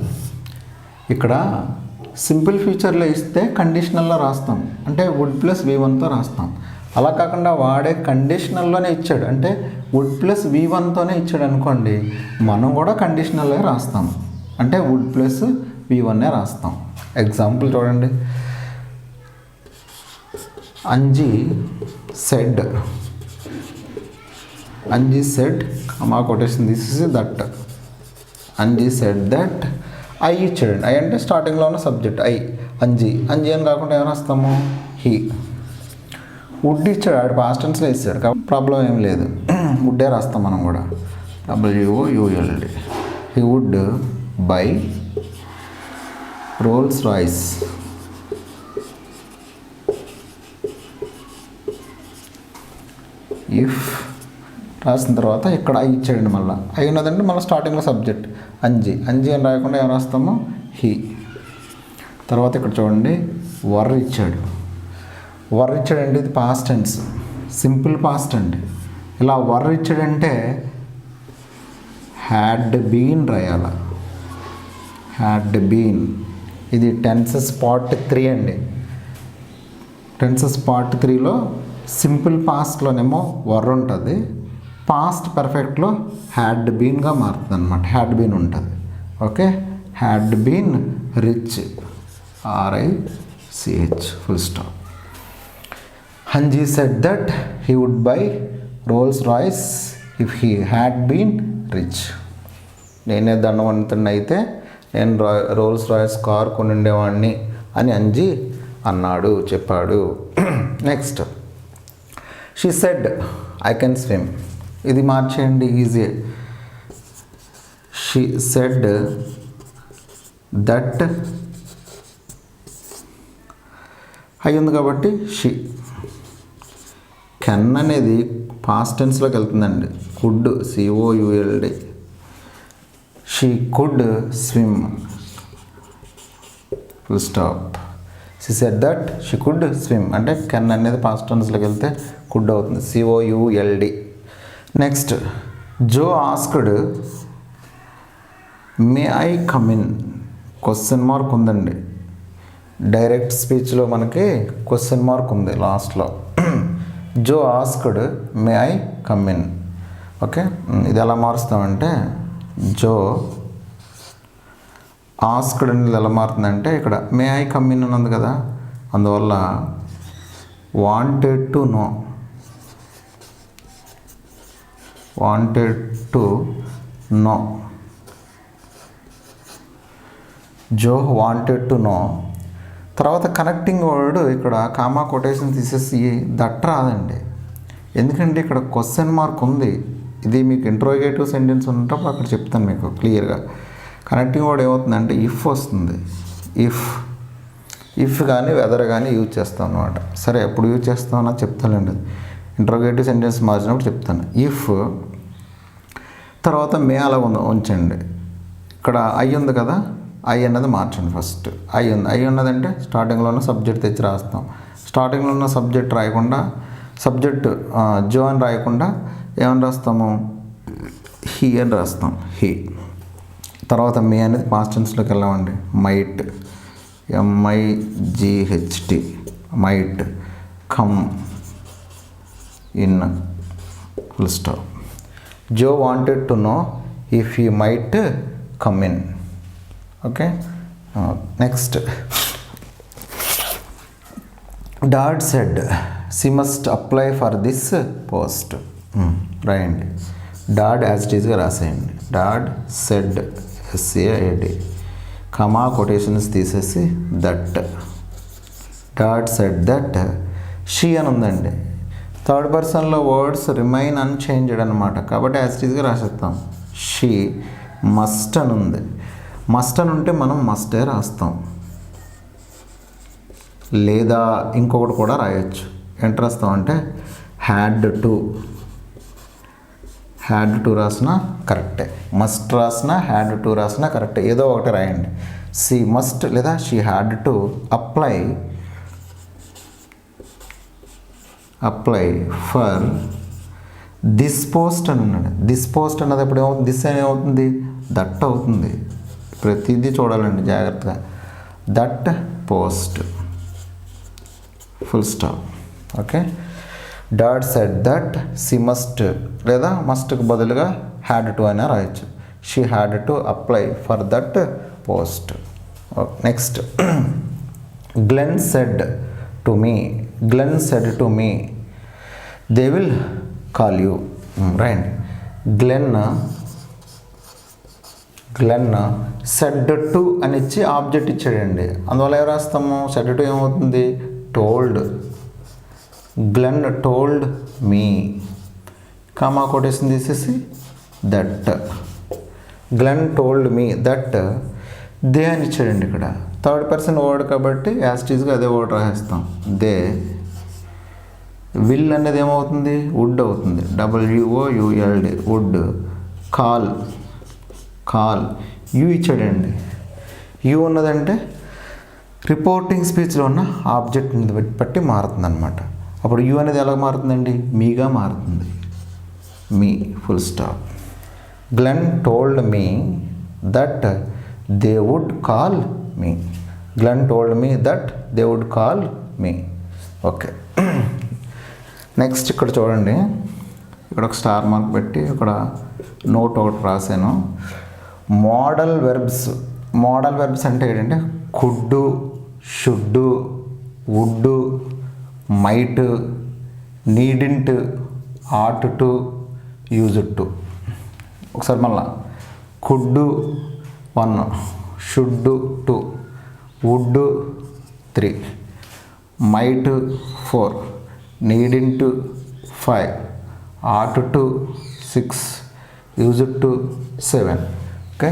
ఇక్కడ సింపుల్ ఫ్యూచర్లో ఇస్తే కండిషనల్లో రాస్తాం, అంటే వుడ్ ప్లస్ V1తో రాస్తాం. అలా కాకుండా వాడే కండిషనల్లోనే ఇచ్చాడు, అంటే వుడ్ ప్లస్ V1తోనే ఇచ్చాడు అనుకోండి, మనం కూడా కండిషనల్లో రాస్తాం, అంటే వుడ్ ప్లస్ V1నే రాస్తాం. ఎగ్జాంపుల్ చూడండి. అంజీ సెడ్ మా కొటేషన్ తీసేసి that. Anji said that I ఇచ్చాడండి. ఐ అంటే స్టార్టింగ్లో ఉన్న సబ్జెక్ట్ ఐ. అంజీ అని కాకుండా ఏమైనా రాస్తాము, హీ. వుడ్ ఇచ్చాడు, ఆడు పాస్ట్ టెన్స్లో ఇచ్చాడు కాబట్టి ప్రాబ్లం ఏం లేదు, వుడ్డే రాస్తాం మనం కూడా. WOULD he would buy Rolls Royce if రాసిన తర్వాత ఇక్కడ ఐ ఇచ్చాడండి. మళ్ళీ ఐ ఉన్నదంటే మళ్ళీ స్టార్టింగ్లో సబ్జెక్ట్ అంజీ అని రాయకుండా ఏం రాస్తామో, హీ. తర్వాత ఇక్కడ చూడండి, వర్ ఇచ్చాడండి. ఇది పాస్ట్ టెన్స్, సింపుల్ పాస్ట్ అండి. ఇలా వర్ ఇచ్చాడంటే హ్యాడ్ బీన్ రాయాల. హ్యాడ్ బీన్ ఇది టెన్సెస్ పార్ట్ 3 అండి. టెన్సెస్ పార్ట్ 3లో సింపుల్ పాస్ట్లోనేమో వర్ ఉంటుంది, పాస్ట్ పర్ఫెక్ట్లో హ్యాడ్ బీన్గా మారుతుంది అనమాట. హ్యాడ్ బీన్ ఉంటుంది. Okay. Had been rich RICH full stop. Anji said that he would buy Rolls Royce if he had been rich. నేనే ధనవంతుడిని అయితే నేను రోల్స్ రాయ్స్ కార్ కొని ఉండేవాడిని అని అంజీ అన్నాడు, చెప్పాడు. Next she said I can swim. ఇది మార్చేయండి, easy. She said that I ఉంది కాబట్టి షీ. కెన్ అనేది పాస్ట్ టెన్స్లోకి వెళ్తుందండి. Could COULD she could swim full stop. She said that she could swim అంటే కెన్ అనేది పాస్ట్ టెన్స్లోకి వెళ్తే కుడ్ అవుతుంది, COULD. Next Joe asked may I come in. Question mark ఉందండి. డైరెక్ట్ స్పీచ్లో మనకి క్వశ్చన్ మార్క్ ఉంది లాస్ట్లో. Joe asked may I come in. Okay. ఇది ఎలా మారుస్తామంటే జో ఆస్క్డ్ అనేది ఎలా మారుతుందంటే ఇక్కడ మే ఐ కమ్ ఇన్ అని ఉంది కదా, అందువల్ల wanted to know Joe wanted to know. తర్వాత కనెక్టింగ్ వర్డ్ ఇక్కడ కామా కొటేషన్ తీసేసి దట్ రాదండి, ఎందుకంటే ఇక్కడ క్వశ్చన్ మార్క్ ఉంది. ఇది మీకు ఇంట్రోగేటివ్ సెంటెన్స్ ఉన్నప్పుడు అక్కడ చెప్తాను మీకు క్లియర్గా. కనెక్టింగ్ వర్డ్ ఏమవుతుందంటే ఇఫ్ వస్తుంది. ఇఫ్ కానీ వెదర్ కానీ యూజ్ చేస్తాం అనమాట. సరే ఎప్పుడు యూజ్ చేస్తామన్నా చెప్తానండి, ఇంట్రోగేటివ్ సెంటెన్స్ మార్చినప్పుడు చెప్తాను. ఇఫ్ తర్వాత మే అలా ఉంచండి. ఇక్కడ ఐ ఉంది కదా, ఐ అన్నది మార్చండి. ఫస్ట్ ఐ ఉన్నదంటే స్టార్టింగ్లో ఉన్న సబ్జెక్ట్ తెచ్చి రాస్తాం. స్టార్టింగ్లో ఉన్న సబ్జెక్ట్ రాయకుండా, సబ్జెక్ట్ జో అని రాయకుండా ఏమని రాస్తాము, హీ అని రాస్తాం. హీ. తర్వాత మే అనేది పాస్ట్ టెన్స్లోకి వెళ్ళామండి. Might MIGHT might come in full stop. Joe wanted to know if he might come in. Okay, next dad said she must apply for this post. రాయండి. డాడ్ యాజ్ ఇట్ ఈస్గా రాసేయండి. Dad said S A I D comma quotations తీసేసి that. Dad said that. She అని ఉందండి. Third పర్సన్లో words remain unchanged అనమాట, కాబట్టి as it ఈస్గా రాసేస్తాం. షీ మస్ట్ అని ఉంది. మస్ట్ అని ఉంటే మనం మస్టే రాస్తాం, లేదా ఇంకొకటి కూడా రాయొచ్చు. ఎంత రాస్తాం అంటే హ్యాడ్ టు రాసినా కరెక్టే, మస్ట్ రాసినా హ్యాడ్ టు రాసినా కరెక్టే, ఏదో ఒకటి రాయండి. షీ మస్ట్ లేదా she had to apply for this post అని ఉన్నాడు. దిస్ పోస్ట్ అన్నది ఎప్పుడు ఏమవుతుంది, దిస్ ఏమవుతుంది, దట్ అవుతుంది. ప్రతిదీ చూడాలండి జాగ్రత్తగా. That post, full stop. Okay, dad said that she must లేదా మస్ట్కి బదులుగా హ్యాడ్ టు అయినా రాయొచ్చు. She had to apply for that post. Next Glen said to me they will call you. Right. Glen said to అని ఇచ్చి object ఇచ్చాడండి, అందువల్ల ఏం రాస్తాము, సెడ్ టు ఏమవుతుంది, told. Glen told me, comma quotation తీసేసి that. Glen told me that. They అని ఇచ్చాడండి ఇక్కడ, థర్డ్ పర్సన్ వర్డ్ కాబట్టి యాజ్ ఇట్ ఈస్గా అదే వర్డ్ రాసేస్తాం. దే. విల్ అనేది ఏమవుతుంది, వుడ్ అవుతుంది. WOULD would. కాల్ యూ ఇచ్చాడండి. యూ ఉన్నదంటే రిపోర్టింగ్ స్పీచ్లో ఉన్న ఆబ్జెక్ట్ని బట్టి మారుతుంది అనమాట. అప్పుడు యూ అనేది ఎలా మారుతుందండి, మీగా మారుతుంది. Me, full stop. Glen told me that they would call me. Glen told me that they would call me. Okay, next ఇక్కడ చూడండి, ఇక్కడ ఒక స్టార్ మార్క్ పెట్టి ఇక్కడ నోట్ ఒకటి రాశాను. మోడల్ వెర్బ్స్ అంటే ఏంటంటే could, should, would, might, needn't, ought to, used to. ఒకసారి మళ్ళా could 1, should 2, would 3, might 4, needn't 5, ought to 6, used to 7. Okay,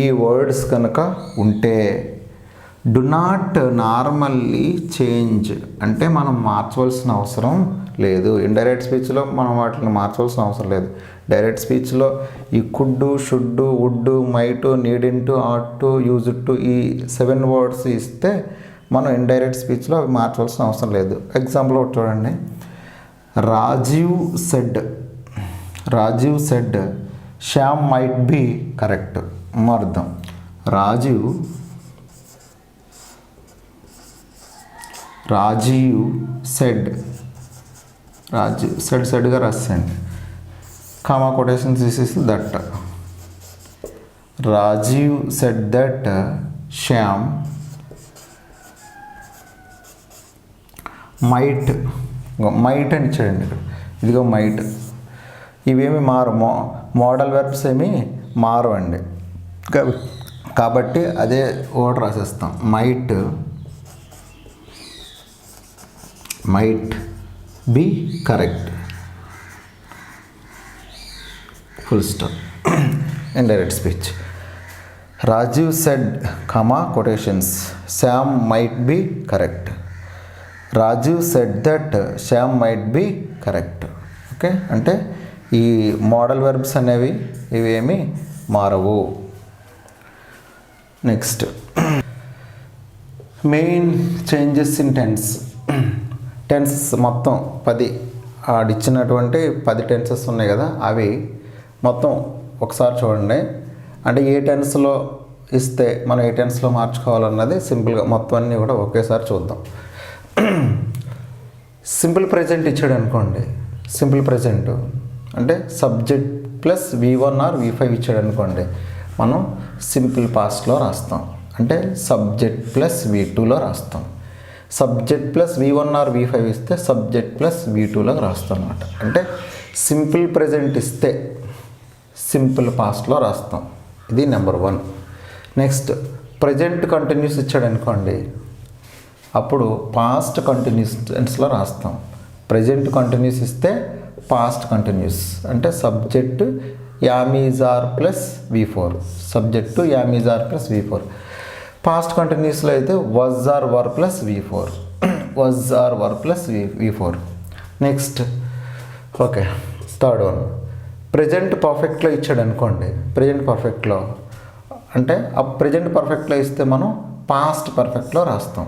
ఈ వర్డ్స్ కనుక ఉంటే డు నాట్ నార్మల్లీ చేంజ్ అంటే మనం మార్చవలసిన అవసరం లేదు. ఇండైరెక్ట్ స్పీచ్లో మనం వాటిని మార్చవలసిన అవసరం లేదు. డైరెక్ట్ స్పీచ్లో ఈ could, should, would, might, needn't, ought to, used to ఈ 7 వర్డ్స్ ఇస్తే మనం ఇండైరెక్ట్ స్పీచ్లో అవి మార్చవలసిన అవసరం లేదు. ఎగ్జాంపుల్ ఒకటి చూడండి. Rajiv said Shyam might be correct. అర్థం, రాజీవ్ సెడ్గా రాసేయండి, కామా కొటేషన్ తీసేసి that. Rajiv said that Shyam might అని ఇచ్చాడండి ఇక్కడ. ఇదిగో మైట్. ఇవేమి మారు, మోడల్ వెర్బ్స్ ఏమి మారు అండి, కాబట్టి అదే వర్డ్ రాసేస్తాం. Might be correct, full stop. Indirect speech. Rajiv said comma quotations Shyam might be correct. Rajiv said that Shyam might be correct. Okay, అంటే ఈ మోడల్ వెర్బ్స్ అనేవి ఇవేమి మారవు. Next main changes in tenses మొత్తం 10 ఆడిచ్చినటువంటి 10 టెన్సెస్ ఉన్నాయి కదా, అవి మొత్తం ఒకసారి చూడండి. అంటే ఏ టెన్స్లో ఇస్తే మనం ఏ టెన్స్లో మార్చుకోవాలన్నది సింపుల్గా మొత్తం అన్నీ కూడా ఒకేసారి చూద్దాం. సింపుల్ ప్రెజెంట్ ఇచ్చాడు అనుకోండి. సింపుల్ ప్రెజెంట్ అంటే subject plus V1 or V5 ఇచ్చాడు అనుకోండి, మనం సింపుల్ పాస్ట్లో రాస్తాం. అంటే సబ్జెక్ట్ ప్లస్ V2లో రాస్తాం. Subject plus V1 or V5 ఇస్తే సబ్జెక్ట్ ప్లస్ V2లో రాస్తాం అన్నమాట. అంటే సింపుల్ ప్రజెంట్ ఇస్తే సింపుల్ పాస్ట్లో రాస్తాం. ఇది నెంబర్ 1. నెక్స్ట్ ప్రజెంట్ కంటిన్యూస్ ఇచ్చాడు అనుకోండి, అప్పుడు పాస్ట్ కంటిన్యూస్ టెన్స్లో రాస్తాం. ప్రజెంట్ కంటిన్యూస్ ఇస్తే పాస్ట్ కంటిన్యూస్ అంటే subject am is are plus V4, subject am is are plus V4. Past కంటిన్యూస్లో అయితే was or were plus V4, was or were plus V4. Next okay, third one present పర్ఫెక్ట్లో ఇచ్చాడు అనుకోండి. ప్రజెంట్ పర్ఫెక్ట్లో అంటే ఆ ప్రజెంట్ పర్ఫెక్ట్లో ఇస్తే మనం పాస్ట్ పర్ఫెక్ట్లో రాస్తాం.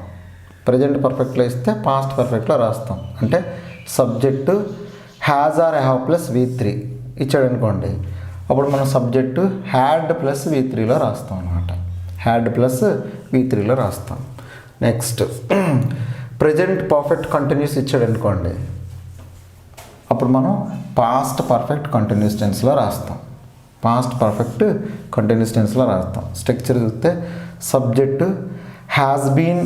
ప్రజెంట్ పర్ఫెక్ట్లో ఇస్తే పాస్ట్ పర్ఫెక్ట్లో రాస్తాం. అంటే subject has or have plus V3 ఇచ్చాడు అనుకోండి, అప్పుడు మనం సబ్జెక్టు హ్యాడ్ ప్లస్ V3లో రాస్తాం అన్నమాట. హ్యాడ్ ప్లస్ V3లో రాస్తాం. నెక్స్ట్ ప్రజెంట్ పర్ఫెక్ట్ కంటిన్యూస్ ఇచ్చాడు అనుకోండి, అప్పుడు మనం పాస్ట్ పర్ఫెక్ట్ కంటిన్యూస్ టెన్స్లో రాస్తాం. పాస్ట్ పర్ఫెక్ట్ కంటిన్యూస్ టెన్స్లో రాస్తాం. స్ట్రక్చర్ చూస్తే subject has been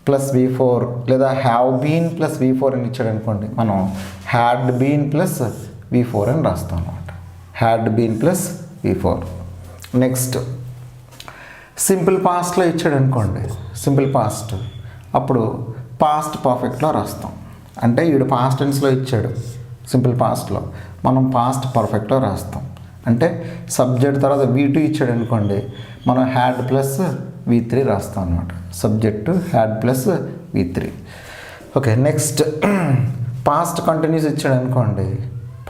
plus V4 లేదా హ్యావ్ బీన్ ప్లస్ V4 అని ఇచ్చాడు అనుకోండి, మనం హ్యాడ్ బీన్ ప్లస్ V4 అని రాస్తాం అన్నమాట. Had been plus V4. Next simple పాస్ట్లో ఇచ్చాడు అనుకోండి, సింపుల్ పాస్ట్, అప్పుడు పాస్ట్ పర్ఫెక్ట్లో రాస్తాం. అంటే వీడు పాస్ట్ టెన్స్లో ఇచ్చాడు సింపుల్ పాస్ట్లో, మనం పాస్ట్ పర్ఫెక్ట్లో రాస్తాం. అంటే సబ్జెక్ట్ తర్వాత V2 ఇచ్చాడు అనుకోండి, మనం హ్యాడ్ ప్లస్ V3 రాస్తాం అన్నమాట. Subject had plus V3. Okay, next past continuous ఇచ్చాడు అనుకోండి,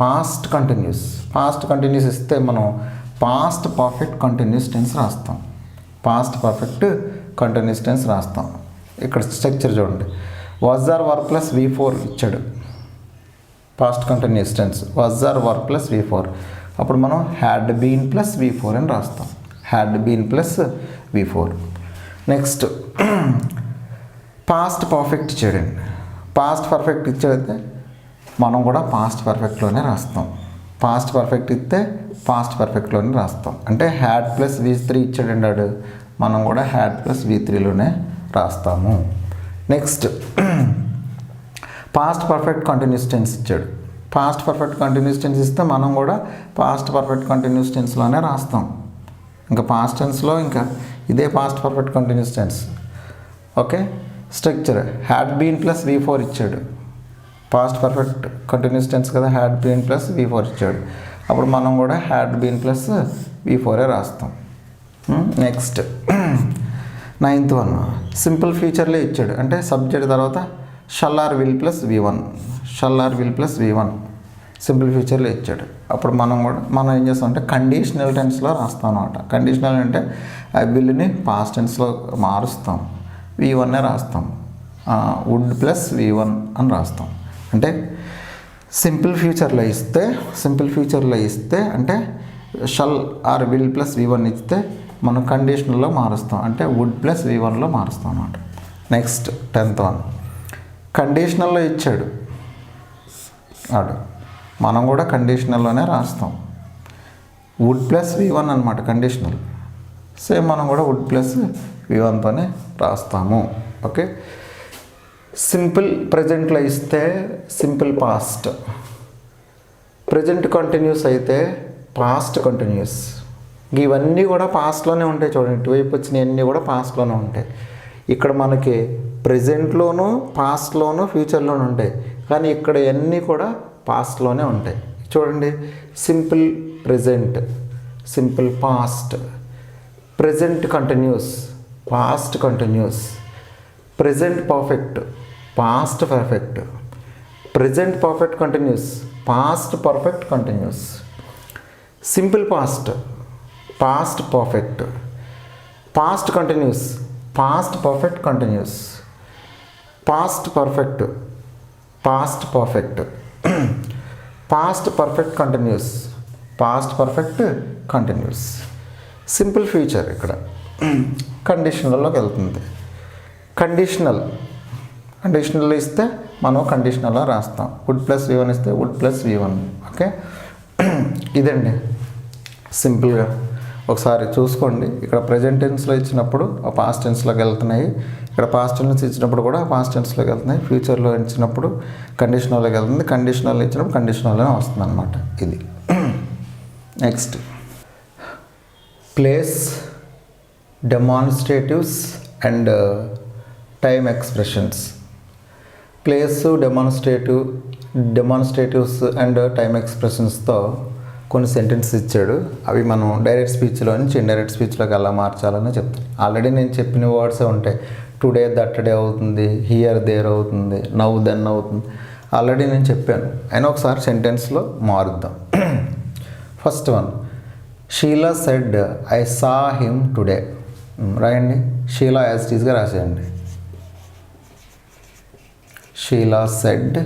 పాస్ట్ కంటిన్యూస్ ఇస్తే మనం పాస్ట్ పర్ఫెక్ట్ కంటిన్యూస్ టెన్స్ రాస్తాం. పాస్ట్ పర్ఫెక్ట్ కంటిన్యూస్ టెన్స్ రాస్తాం. ఇక్కడ స్ట్రక్చర్ చూడండి, was or were plus V4 ఇచ్చాడు. Past continuous tense was or were plus V4, అప్పుడు మనం హ్యాడ్ బీన్ ప్లస్ V4 అని రాస్తాం. Had been plus V4. Next past perfect ఇచ్చాడండి. పాస్ట్ పర్ఫెక్ట్ ఇచ్చాడైతే మనం కూడా పాస్ట్ పర్ఫెక్ట్లోనే రాస్తాం. పాస్ట్ పర్ఫెక్ట్ ఇస్తే పాస్ట్ పర్ఫెక్ట్లోనే రాస్తాం. అంటే హ్యాడ్ ప్లస్ V3 ఇచ్చాడండి వాడు, మనం కూడా హ్యాడ్ ప్లస్ V3లోనే రాస్తాము. Next past perfect continuous tense ఇచ్చాడు. పాస్ట్ పర్ఫెక్ట్ కంటిన్యూస్ టెన్స్ ఇస్తే మనం కూడా పాస్ట్ పర్ఫెక్ట్ కంటిన్యూస్ టెన్స్లోనే రాస్తాం. ఇంకా పాస్ట్ టెన్స్లో ఇంకా ఇదే past perfect continuous tense. Okay, structure had been plus V4 ఇచ్చాడు. పాస్ట్ పర్ఫెక్ట్ కంటిన్యూస్ టెన్స్ కదా, హ్యాడ్ బీన్ ప్లస్ V4 ఇచ్చాడు, అప్పుడు మనం కూడా హ్యాడ్ బీన్ ప్లస్ V4 రాస్తాం. నెక్స్ట్ 9th వన్ సింపుల్ ఫ్యూచర్లో ఇచ్చాడు. అంటే సబ్జెక్ట్ తర్వాత shall or will plus V1, shall or will plus V1 simple ఫ్యూచర్లో ఇచ్చాడు. అప్పుడు మనం ఏం చేస్తాం అంటే కండిషనల్ టెన్స్లో రాస్తాం అన్నమాట. కండిషనల్ అంటే ఆ విల్ని పాస్ట్ టెన్స్లో మారుస్తాం, V1 రాస్తాం. వుడ్ ప్లస్ V1 అని రాస్తాం. అంటే సింపుల్ ఫ్యూచర్లో ఇస్తే అంటే shall or will plus V1 ఇస్తే మనం కండిషనల్లో మారుస్తాం. అంటే వుడ్ ప్లస్ V1లో మారుస్తాం అన్నమాట. నెక్స్ట్ 10th వన్ కండిషనల్లో ఇచ్చాడు ఆడు, మనం కూడా కండిషనల్లోనే రాస్తాం. వుడ్ ప్లస్ V1 అనమాట కండిషనల్. సేమ్ మనం కూడా వుడ్ ప్లస్ V1తోనే రాస్తాము. ఓకే, సింపుల్ ప్రజెంట్లో ఇస్తే సింపుల్ పాస్ట్, ప్రజెంట్ కంటిన్యూస్ అయితే పాస్ట్ కంటిన్యూస్. ఇవన్నీ కూడా పాస్ట్లోనే ఉంటాయి. చూడండి, ఇటువైపు వచ్చినవన్నీ కూడా పాస్ట్లోనే ఉంటాయి. ఇక్కడ మనకి ప్రజెంట్లోనూ పాస్ట్లోనూ ఫ్యూచర్లోనూ ఉంటాయి, కానీ ఇక్కడ అన్నీ కూడా పాస్ట్లోనే ఉంటాయి. చూడండి, simple present, simple past, present continuous, past continuous, present perfect, past perfect, present perfect continuous, past perfect continuous, simple past, past perfect, past continuous, past perfect continuous, past perfect, past perfect, past perfect continuous, past perfect continuous. Simple future ఇక్కడ కండిషనల్లోకి వెళ్తుంది. కండిషనల్లో ఇస్తే మనం కండిషనల్లో రాస్తాం. Would plus V1 ఇస్తే would plus V1. Okay, ఇదండి సింపుల్గా ఒకసారి చూసుకోండి. ఇక్కడ ప్రజెంట్ టెన్స్లో ఇచ్చినప్పుడు ఆ పాస్ట్ టెన్స్లోకి వెళ్తున్నాయి, ఇక్కడ పాస్ట్ టెన్స్ ఇచ్చినప్పుడు కూడా పాస్ట్ టెన్స్లోకి వెళ్తున్నాయి, ఫ్యూచర్లో ఇచ్చినప్పుడు కండిషనల్లోకి వెళ్తుంది, కండిషనల్ ఇచ్చినప్పుడు కండిషనల్లోనే వస్తుంది అనమాట. ఇది next place, demonstratives and time expressions. Place, demonstratives and time ఎక్స్ప్రెషన్స్తో కొన్ని సెంటెన్స్ ఇచ్చాడు. అవి మనం డైరెక్ట్ స్పీచ్లో నుంచి ఇండైరెక్ట్ స్పీచ్లోకి ఎలా మార్చాలని చెప్తాను. ఆల్రెడీ నేను చెప్పిన వర్డ్సే ఉంటాయి. టుడే దట్ డే అవుతుంది, హియర్ దేర్ అవుతుంది, నౌ దెన్ అవుతుంది, ఆల్రెడీ నేను చెప్పాను. అయినా ఒకసారి సెంటెన్స్లో మారుద్దాం. First one, Sheela said I saw him today. రాయండి, షీలా యాజ్ ఇట్ ఈస్గా రాసేయండి. షీలా సెడ్,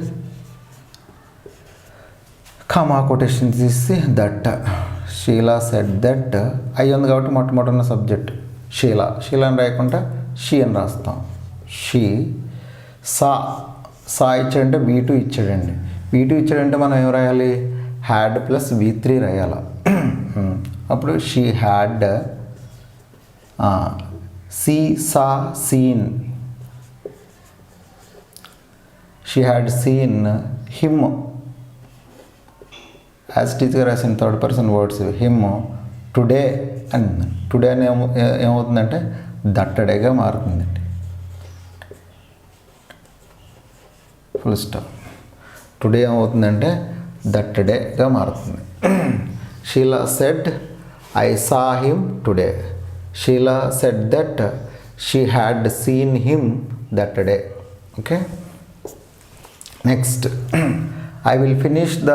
కామా కొటేషన్ తీసి that. Sheela said that. I ఉంది కాబట్టి మొట్టమొదటి సబ్జెక్ట్ షీలా, షీలా అని రాయకుండా షీ అని రాస్తాం. షీ. సా ఇచ్చాడంటే V2 ఇచ్చాడండి. V2 ఇచ్చాడంటే మనం ఏం రాయాలి? హ్యాడ్ ప్లస్ V3 రాయాల. అప్పుడు she had, saw seen, she had seen him as teacher రాసిన third person words. Him today అని, టుడే అని ఏమవుతుందంటే దట్టడేగా మారుతుందండి. Full stop. టుడే ఏమవుతుందంటే దట్టడేగా మారుతుంది. Sheela said I saw him today. Sheela said that she had seen him that day. Okay, next I will finish the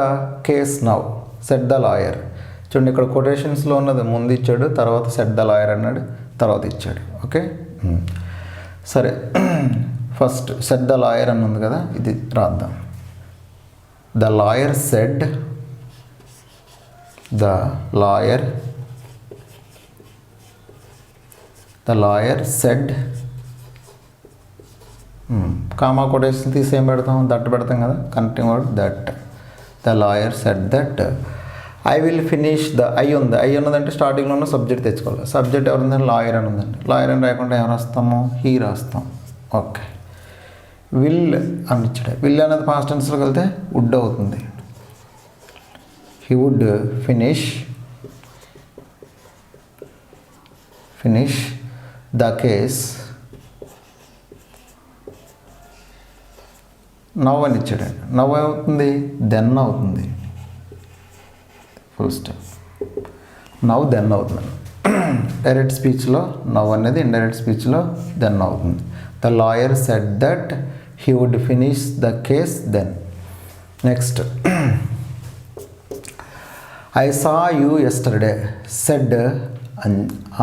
case now said the lawyer. చూడండి, ఇక్కడ కొటేషన్స్లో ఉన్నది ముందు ఇచ్చాడు, తర్వాత సెడ్ ద లాయర్ అన్నాడు, తర్వాత ఇచ్చాడు. ఓకే, సరే. ఫస్ట్ సెడ్ ద లాయర్ అని ఉంది కదా, ఇది రాద్దాం. The lawyer said, the lawyer said, comma quotation తీసి ఏం పెడతాం? దట్ పెడతాం కదా, continue word that. The lawyer said that I will finish the. I ఉంది, ఐ ఉన్నదంటే స్టార్టింగ్లో ఉన్న సబ్జెక్ట్ తెచ్చుకోవాలి. సబ్జెక్ట్ ఎవరు ఉందండి? లాయర్ అని ఉందండి. లాయర్ అని రాయకుండా ఏం రాస్తాము? హీ రాస్తాం. ఓకే, విల్ అని ఇచ్చాడు. విల్ అనేది పాస్ట్ టెన్స్లోకి వెళ్తే వుడ్ అవుతుంది. He would finish the case. Now అని ఇచ్చాడండి. నవ్ ఏమవుతుంది? దెన్ అవుతుంది. Full stop. నవ్ దెన్ అవుతుంది. డైరెక్ట్ స్పీచ్లో నవ్ అనేది, ఇండైరెక్ట్ స్పీచ్లో దెన్ అవుతుంది. The lawyer said that he would finish the case then. Next, I saw you yesterday said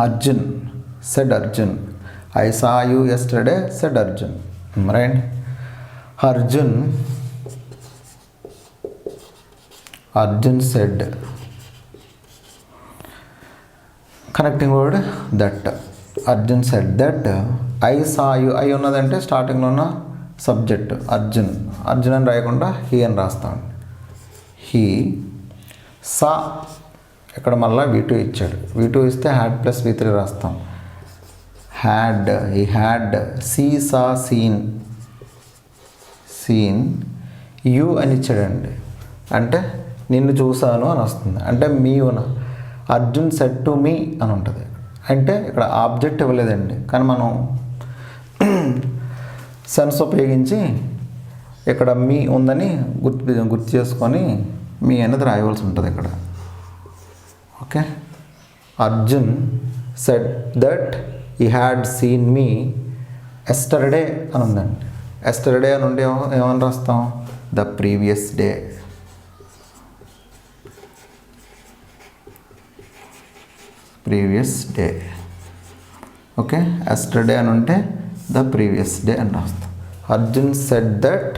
Arjun. I saw you yesterday said Arjun. Right. Arjun said, connecting word that. Arjun said that I saw you. I ఉన్నదంటే స్టార్టింగ్లో ఉన్న subject Arjun అని రాయకుండా he అని రాస్తాం. He saw, ఇక్కడ మళ్ళీ V2 ఇచ్చాడు. V2 ఇస్తే హ్యాడ్ ప్లస్ V3 రాస్తాం. Had, he had, see saw seen you అని ఇచ్చాడండి. అంటే నిన్ను చూశాను అని వస్తుంది. అంటే me Arjun said to me అని ఉంటుంది. అంటే ఇక్కడ ఆబ్జెక్ట్ ఇవ్వలేదండి, కానీ మనం సెన్స్ ఉపయోగించి ఇక్కడ మీ ఉందని గుర్తు చేసుకొని మీ అనేది రాయవలసి ఉంటుంది ఇక్కడ. Okay, Arjun said that he had seen me yesterday అని ఉందండి. ఎస్టర్డే అని ఉంటే ఏమని రాస్తాం? The previous day. Okay, yesterday అని ఉంటే ద ప్రీవియస్ డే అని రాస్తాం. Arjun said that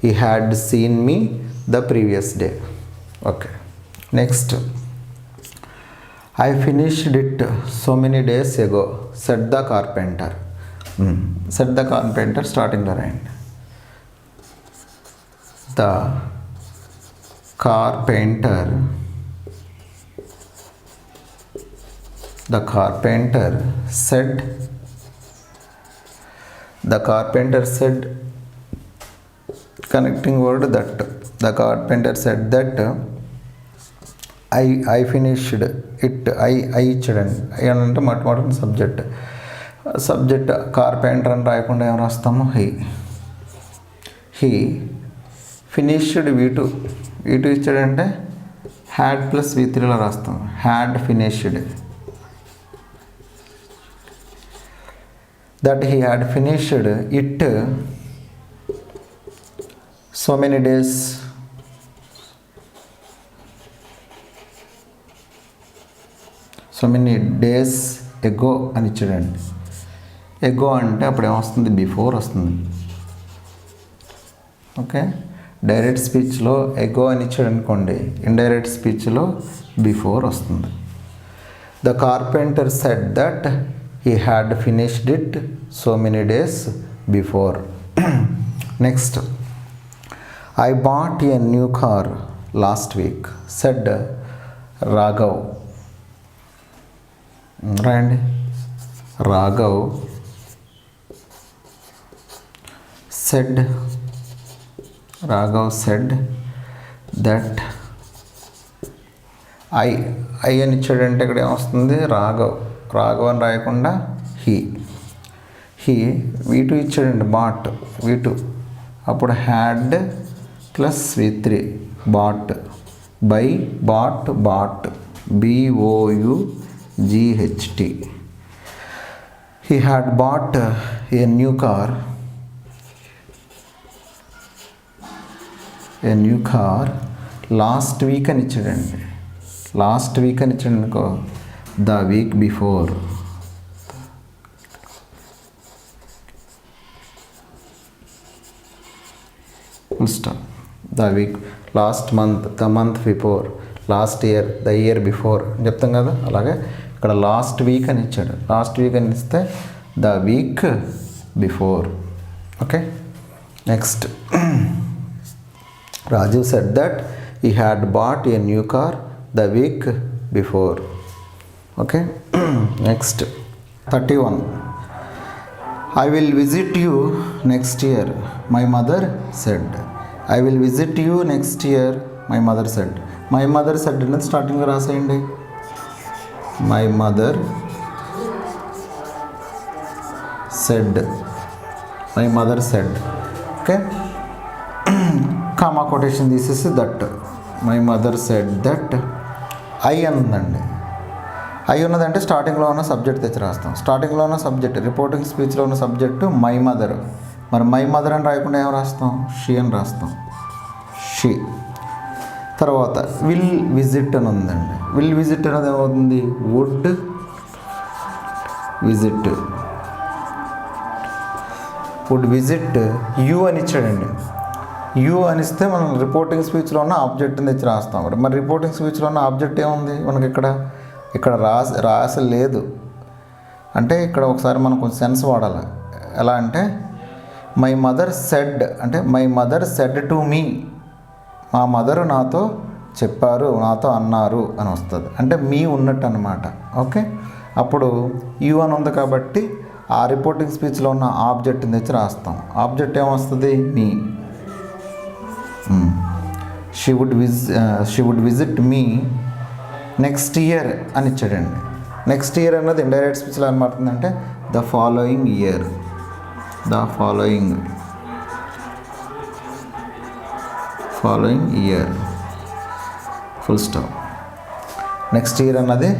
he had seen me the previous day. Okay, next, I finished it so many days ago said the carpenter. Said the carpenter స్టార్టింగ్లో రాయండి. The carpenter The carpenter said, connecting word that. The carpenter said that I finished it. I ఇచ్చాడండి. I అని అంటే మొట్టమొదటి subject carpenter అని రాయకుండా ఏం రాస్తాము? హీ ఫినిష్డ్ V2 ఇచ్చాడంటే హ్యాడ్ ప్లస్ V3లో రాస్తాం. Had finished, that he had finished it so many days ago అని ఇచ్చాడండి. ఎగో అంటే అప్పుడు ఏమొస్తుంది? బిఫోర్ వస్తుంది. ఓకే, డైరెక్ట్ స్పీచ్లో ఎగో అని ఇచ్చాడు అనుకోండి, ఇండైరెక్ట్ స్పీచ్లో బిఫోర్ వస్తుంది. The carpenter said that he had finished it so many days before. Next, I bought a new car last week said Raghav. రాయండి. రాఘవ్ సెడ్ దట్ ఐ అని ఇచ్చాడంటే ఇక్కడ ఏమొస్తుంది? రాఘవ్ అని రాయకుండా హీ V2 ఇచ్చాడండి. బాట్ V2, అప్పుడు had plus V3 bat by bat BOUGHT. He had bought a new car last week అని ఇచ్చాడండి. అనుకో, the week before. Full stop. The week, last month, the month before, last year, the year before అని చెప్తాం కదా. అలాగే ఇక్కడ last week అని ఇచ్చాడు. లాస్ట్ వీక్ అని ఇస్తే the week before. Okay, next, Raju said that he had bought a new car the week before. Okay, next 31. I will visit you next year my mother said. I will visit you next year my mother said. My mother said అనేది స్టార్టింగ్లో రాసేయండి. My mother said. Okay, comma quotation తీసేసి that. My mother said that. I ఉందండి. I ఉన్నదంటే స్టార్టింగ్లో ఉన్న subject తెచ్చి రాస్తాం. స్టార్టింగ్లో ఉన్న సబ్జెక్ట్, రిపోర్టింగ్ స్పీచ్లో ఉన్న సబ్జెక్టు మై మదర్. మరి మై మదర్ అని రాయకుండా ఏం రాస్తాం? షీ అని రాస్తాం. షీ. తర్వాత విల్ విజిట్ అని ఉందండి. విల్ విజిట్ అనేది ఏమవుతుంది? వుడ్ విజిట్ యూ అని ఇచ్చాడండి. యూ అనిస్తే మనం రిపోర్టింగ్ స్పీచ్లో ఉన్న ఆబ్జెక్ట్ని తెచ్చి రాస్తాం. మరి రిపోర్టింగ్ స్పీచ్లో ఉన్న ఆబ్జెక్ట్ ఏముంది మనకి? ఇక్కడ రాసి లేదు. అంటే ఇక్కడ ఒకసారి మనం కొంచెం సెన్స్ వాడాలి. ఎలా అంటే, మై మదర్ సెడ్ అంటే మై మదర్ సెడ్ టు మీ. మా మదరు నాతో చెప్పారు, నాతో అన్నారు అని వస్తుంది. అంటే మీ ఉన్నట్టు అనమాట. ఓకే, అప్పుడు యూ అని ఉంది కాబట్టి ఆ రిపోర్టింగ్ స్పీచ్లో ఉన్న ఆబ్జెక్ట్ని తెచ్చి రాస్తాం. ఆబ్జెక్ట్ ఏమొస్తుంది? Me. She would visit me next year అని ఇచ్చాడండి. నెక్స్ట్ ఇయర్ అన్నది ఇండైరెక్ట్ స్పీచ్లో ఏం మారుతుందంటే the following year. Full stop. Next year అన్నది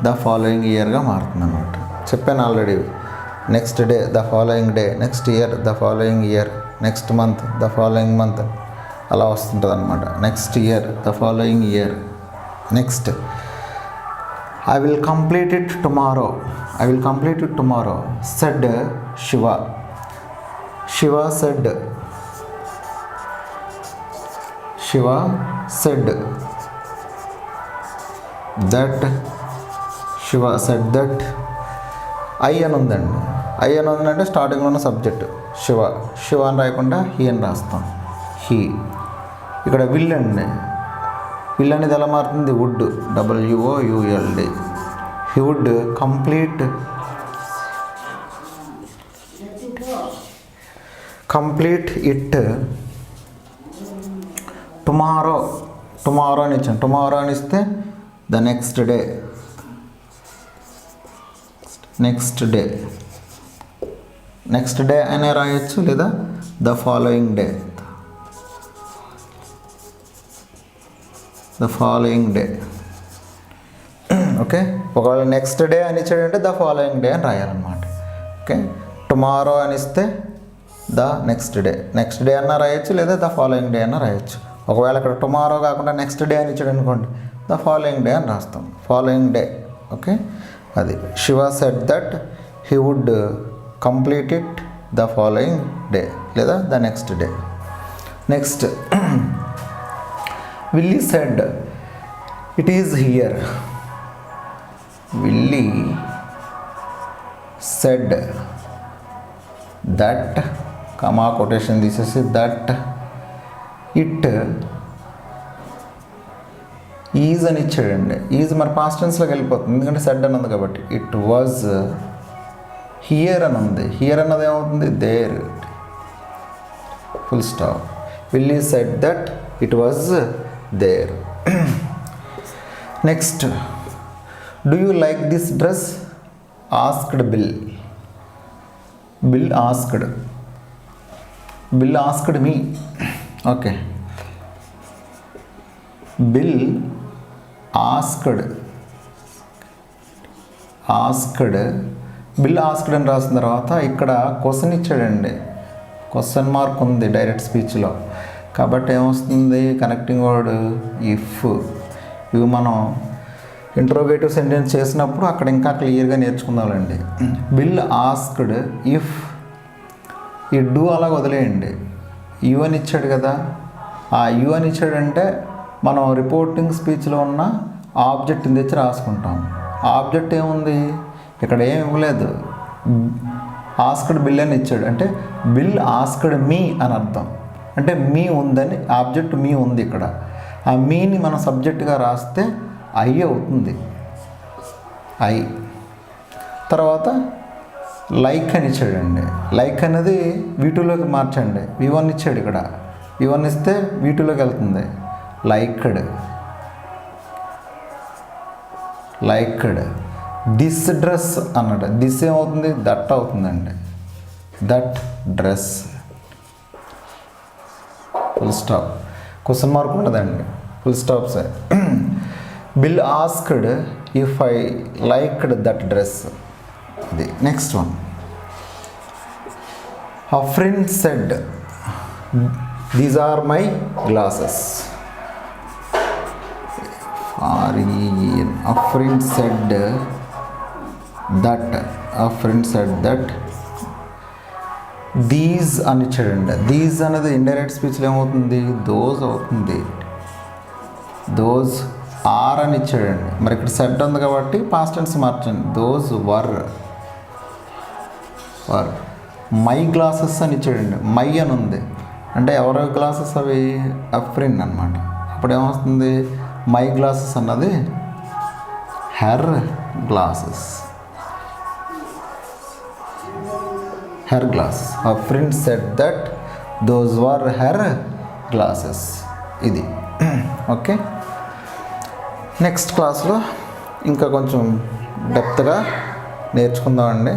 ద ఫాలోయింగ్ ఇయర్గా మారుతుంది అన్నమాట. చెప్పాను already. Next day the following day, next year the following year, next month the following month, అలా వస్తుంటుంది అనమాట. Next year the following year. Next, I will complete it tomorrow said Shiva. Said that. I అని ఉందండి. I అని ఉందంటే స్టార్టింగ్లో ఉన్న subject Shiva అని రాయకుండా హీ అని రాస్తాం. హీ. ఇక్కడ విల్ అండి. విల్ అనేది ఎలా మారుతుంది? Would, WOULD. he would complete it tomorrow అని ఇచ్చాను. టుమారో అని ఇస్తే ద నెక్స్ట్ డే అనే రాయొచ్చు, లేదా ద ఫాలోయింగ్ డే. ఓకే, ఒకవేళ నెక్స్ట్ డే అని ఇచ్చాడంటే ద ఫాలోయింగ్ డే అని రాయాలన్నమాట. ఓకే, టుమారో అని ఇస్తే ద నెక్స్ట్ డే అన్న రాయొచ్చు, లేదా ద ఫాలోయింగ్ డే అన్న రాయొచ్చు. ఒకవేళ ఇక్కడ టుమారో కాకుండా నెక్స్ట్ డే అని ఇచ్చాడు అనుకోండి, ద ఫాలోయింగ్ డే అని రాస్తాం. Following day. ఓకే, అది Shiva said that he would complete it the following day, లేదా the next day. Next, Willie said it is here. Willie said that, comma quotation తీసేసి that it is అని ఇచ్చాడండి. Is మరి past టెన్స్లోకి వెళ్ళిపోతుంది, ఎందుకంటే said అని ఉంది కాబట్టి. ఇట్ వాజ్ హియర్ అని ఉంది. హియర్ అన్నది ఏమవుతుంది? There. Full stop. Willy said that it was there. Next, do you like this dress? Asked Bill. Bill asked me. Okay, Bill asked అని రాసిన తర్వాత ఇక్కడ క్వశ్చన్ ఇచ్చాడండి. క్వశ్చన్ మార్క్ ఉంది డైరెక్ట్ స్పీచ్లో, కాబట్టి ఏమొస్తుంది? Connecting word if. ఇవి మనం ఇంట్రోగేటివ్ సెంటెన్స్ చేసినప్పుడు అక్కడ ఇంకా క్లియర్గా నేర్చుకుందామండి. బిల్ ఆస్క్డ్ ఇఫ్, ఈ డూ అలా వదిలేయండి. యు అని ఇచ్చాడు కదా, ఆ యు అని ఇచ్చాడంటే మనం రిపోర్టింగ్ స్పీచ్లో ఉన్న ఆబ్జెక్ట్ని తెచ్చి రాసుకుంటాం. ఆబ్జెక్ట్ ఏముంది? ఇక్కడ ఏం ఇవ్వలేదు. ఆస్క్డ్ బిల్ అని ఇచ్చాడు అంటే బిల్ ఆస్క్డ్ మీ అని అర్థం. అంటే మీ ఉందని, ఆబ్జెక్ట్ మీ ఉంది ఇక్కడ. ఆ మీని మనం సబ్జెక్ట్గా రాస్తే ఐ అవుతుంది. ఐ. తర్వాత లైక్ అని ఇచ్చాడండి. లైక్ అనేది V2లోకి మార్చండి. V1 ఇచ్చాడు ఇక్కడ. V1 ఇస్తే V2లోకి వెళ్తుంది. లైక్డ్. దిస్ డ్రెస్ అన్నాడు. దిస్ ఏమవుతుంది? దట్ అవుతుందండి. That dress. Full stop. Question mark ఉండదండి, full stop sir. Bill asked if I liked that dress. అది next one. A friend said these are my glasses. A friend said that these అని ఇచ్చాడండి. These అనేది indirect స్పీచ్లో ఏమవుతుంది? Those అవుతుంది. Those are అని ఇచ్చాడండి. మరి ఇక్కడ సెడ్ ఉంది కాబట్టి పాస్ట్ టెన్స్ మార్చండి. Those were. మై గ్లాసెస్ అని ఇచ్చాడండి. మై అని ఉంది అంటే ఎవరి గ్లాసెస్ అవి? అఫ్రిన్ అనమాట. అప్పుడు ఏమవుతుంది? మై గ్లాసెస్ అన్నది her glasses. Her glass. Afrin said that those were her glasses. ఇది ఓకే. నెక్స్ట్ క్లాస్లో ఇంకా కొంచెం డెప్త్గా నేర్చుకుందామండి.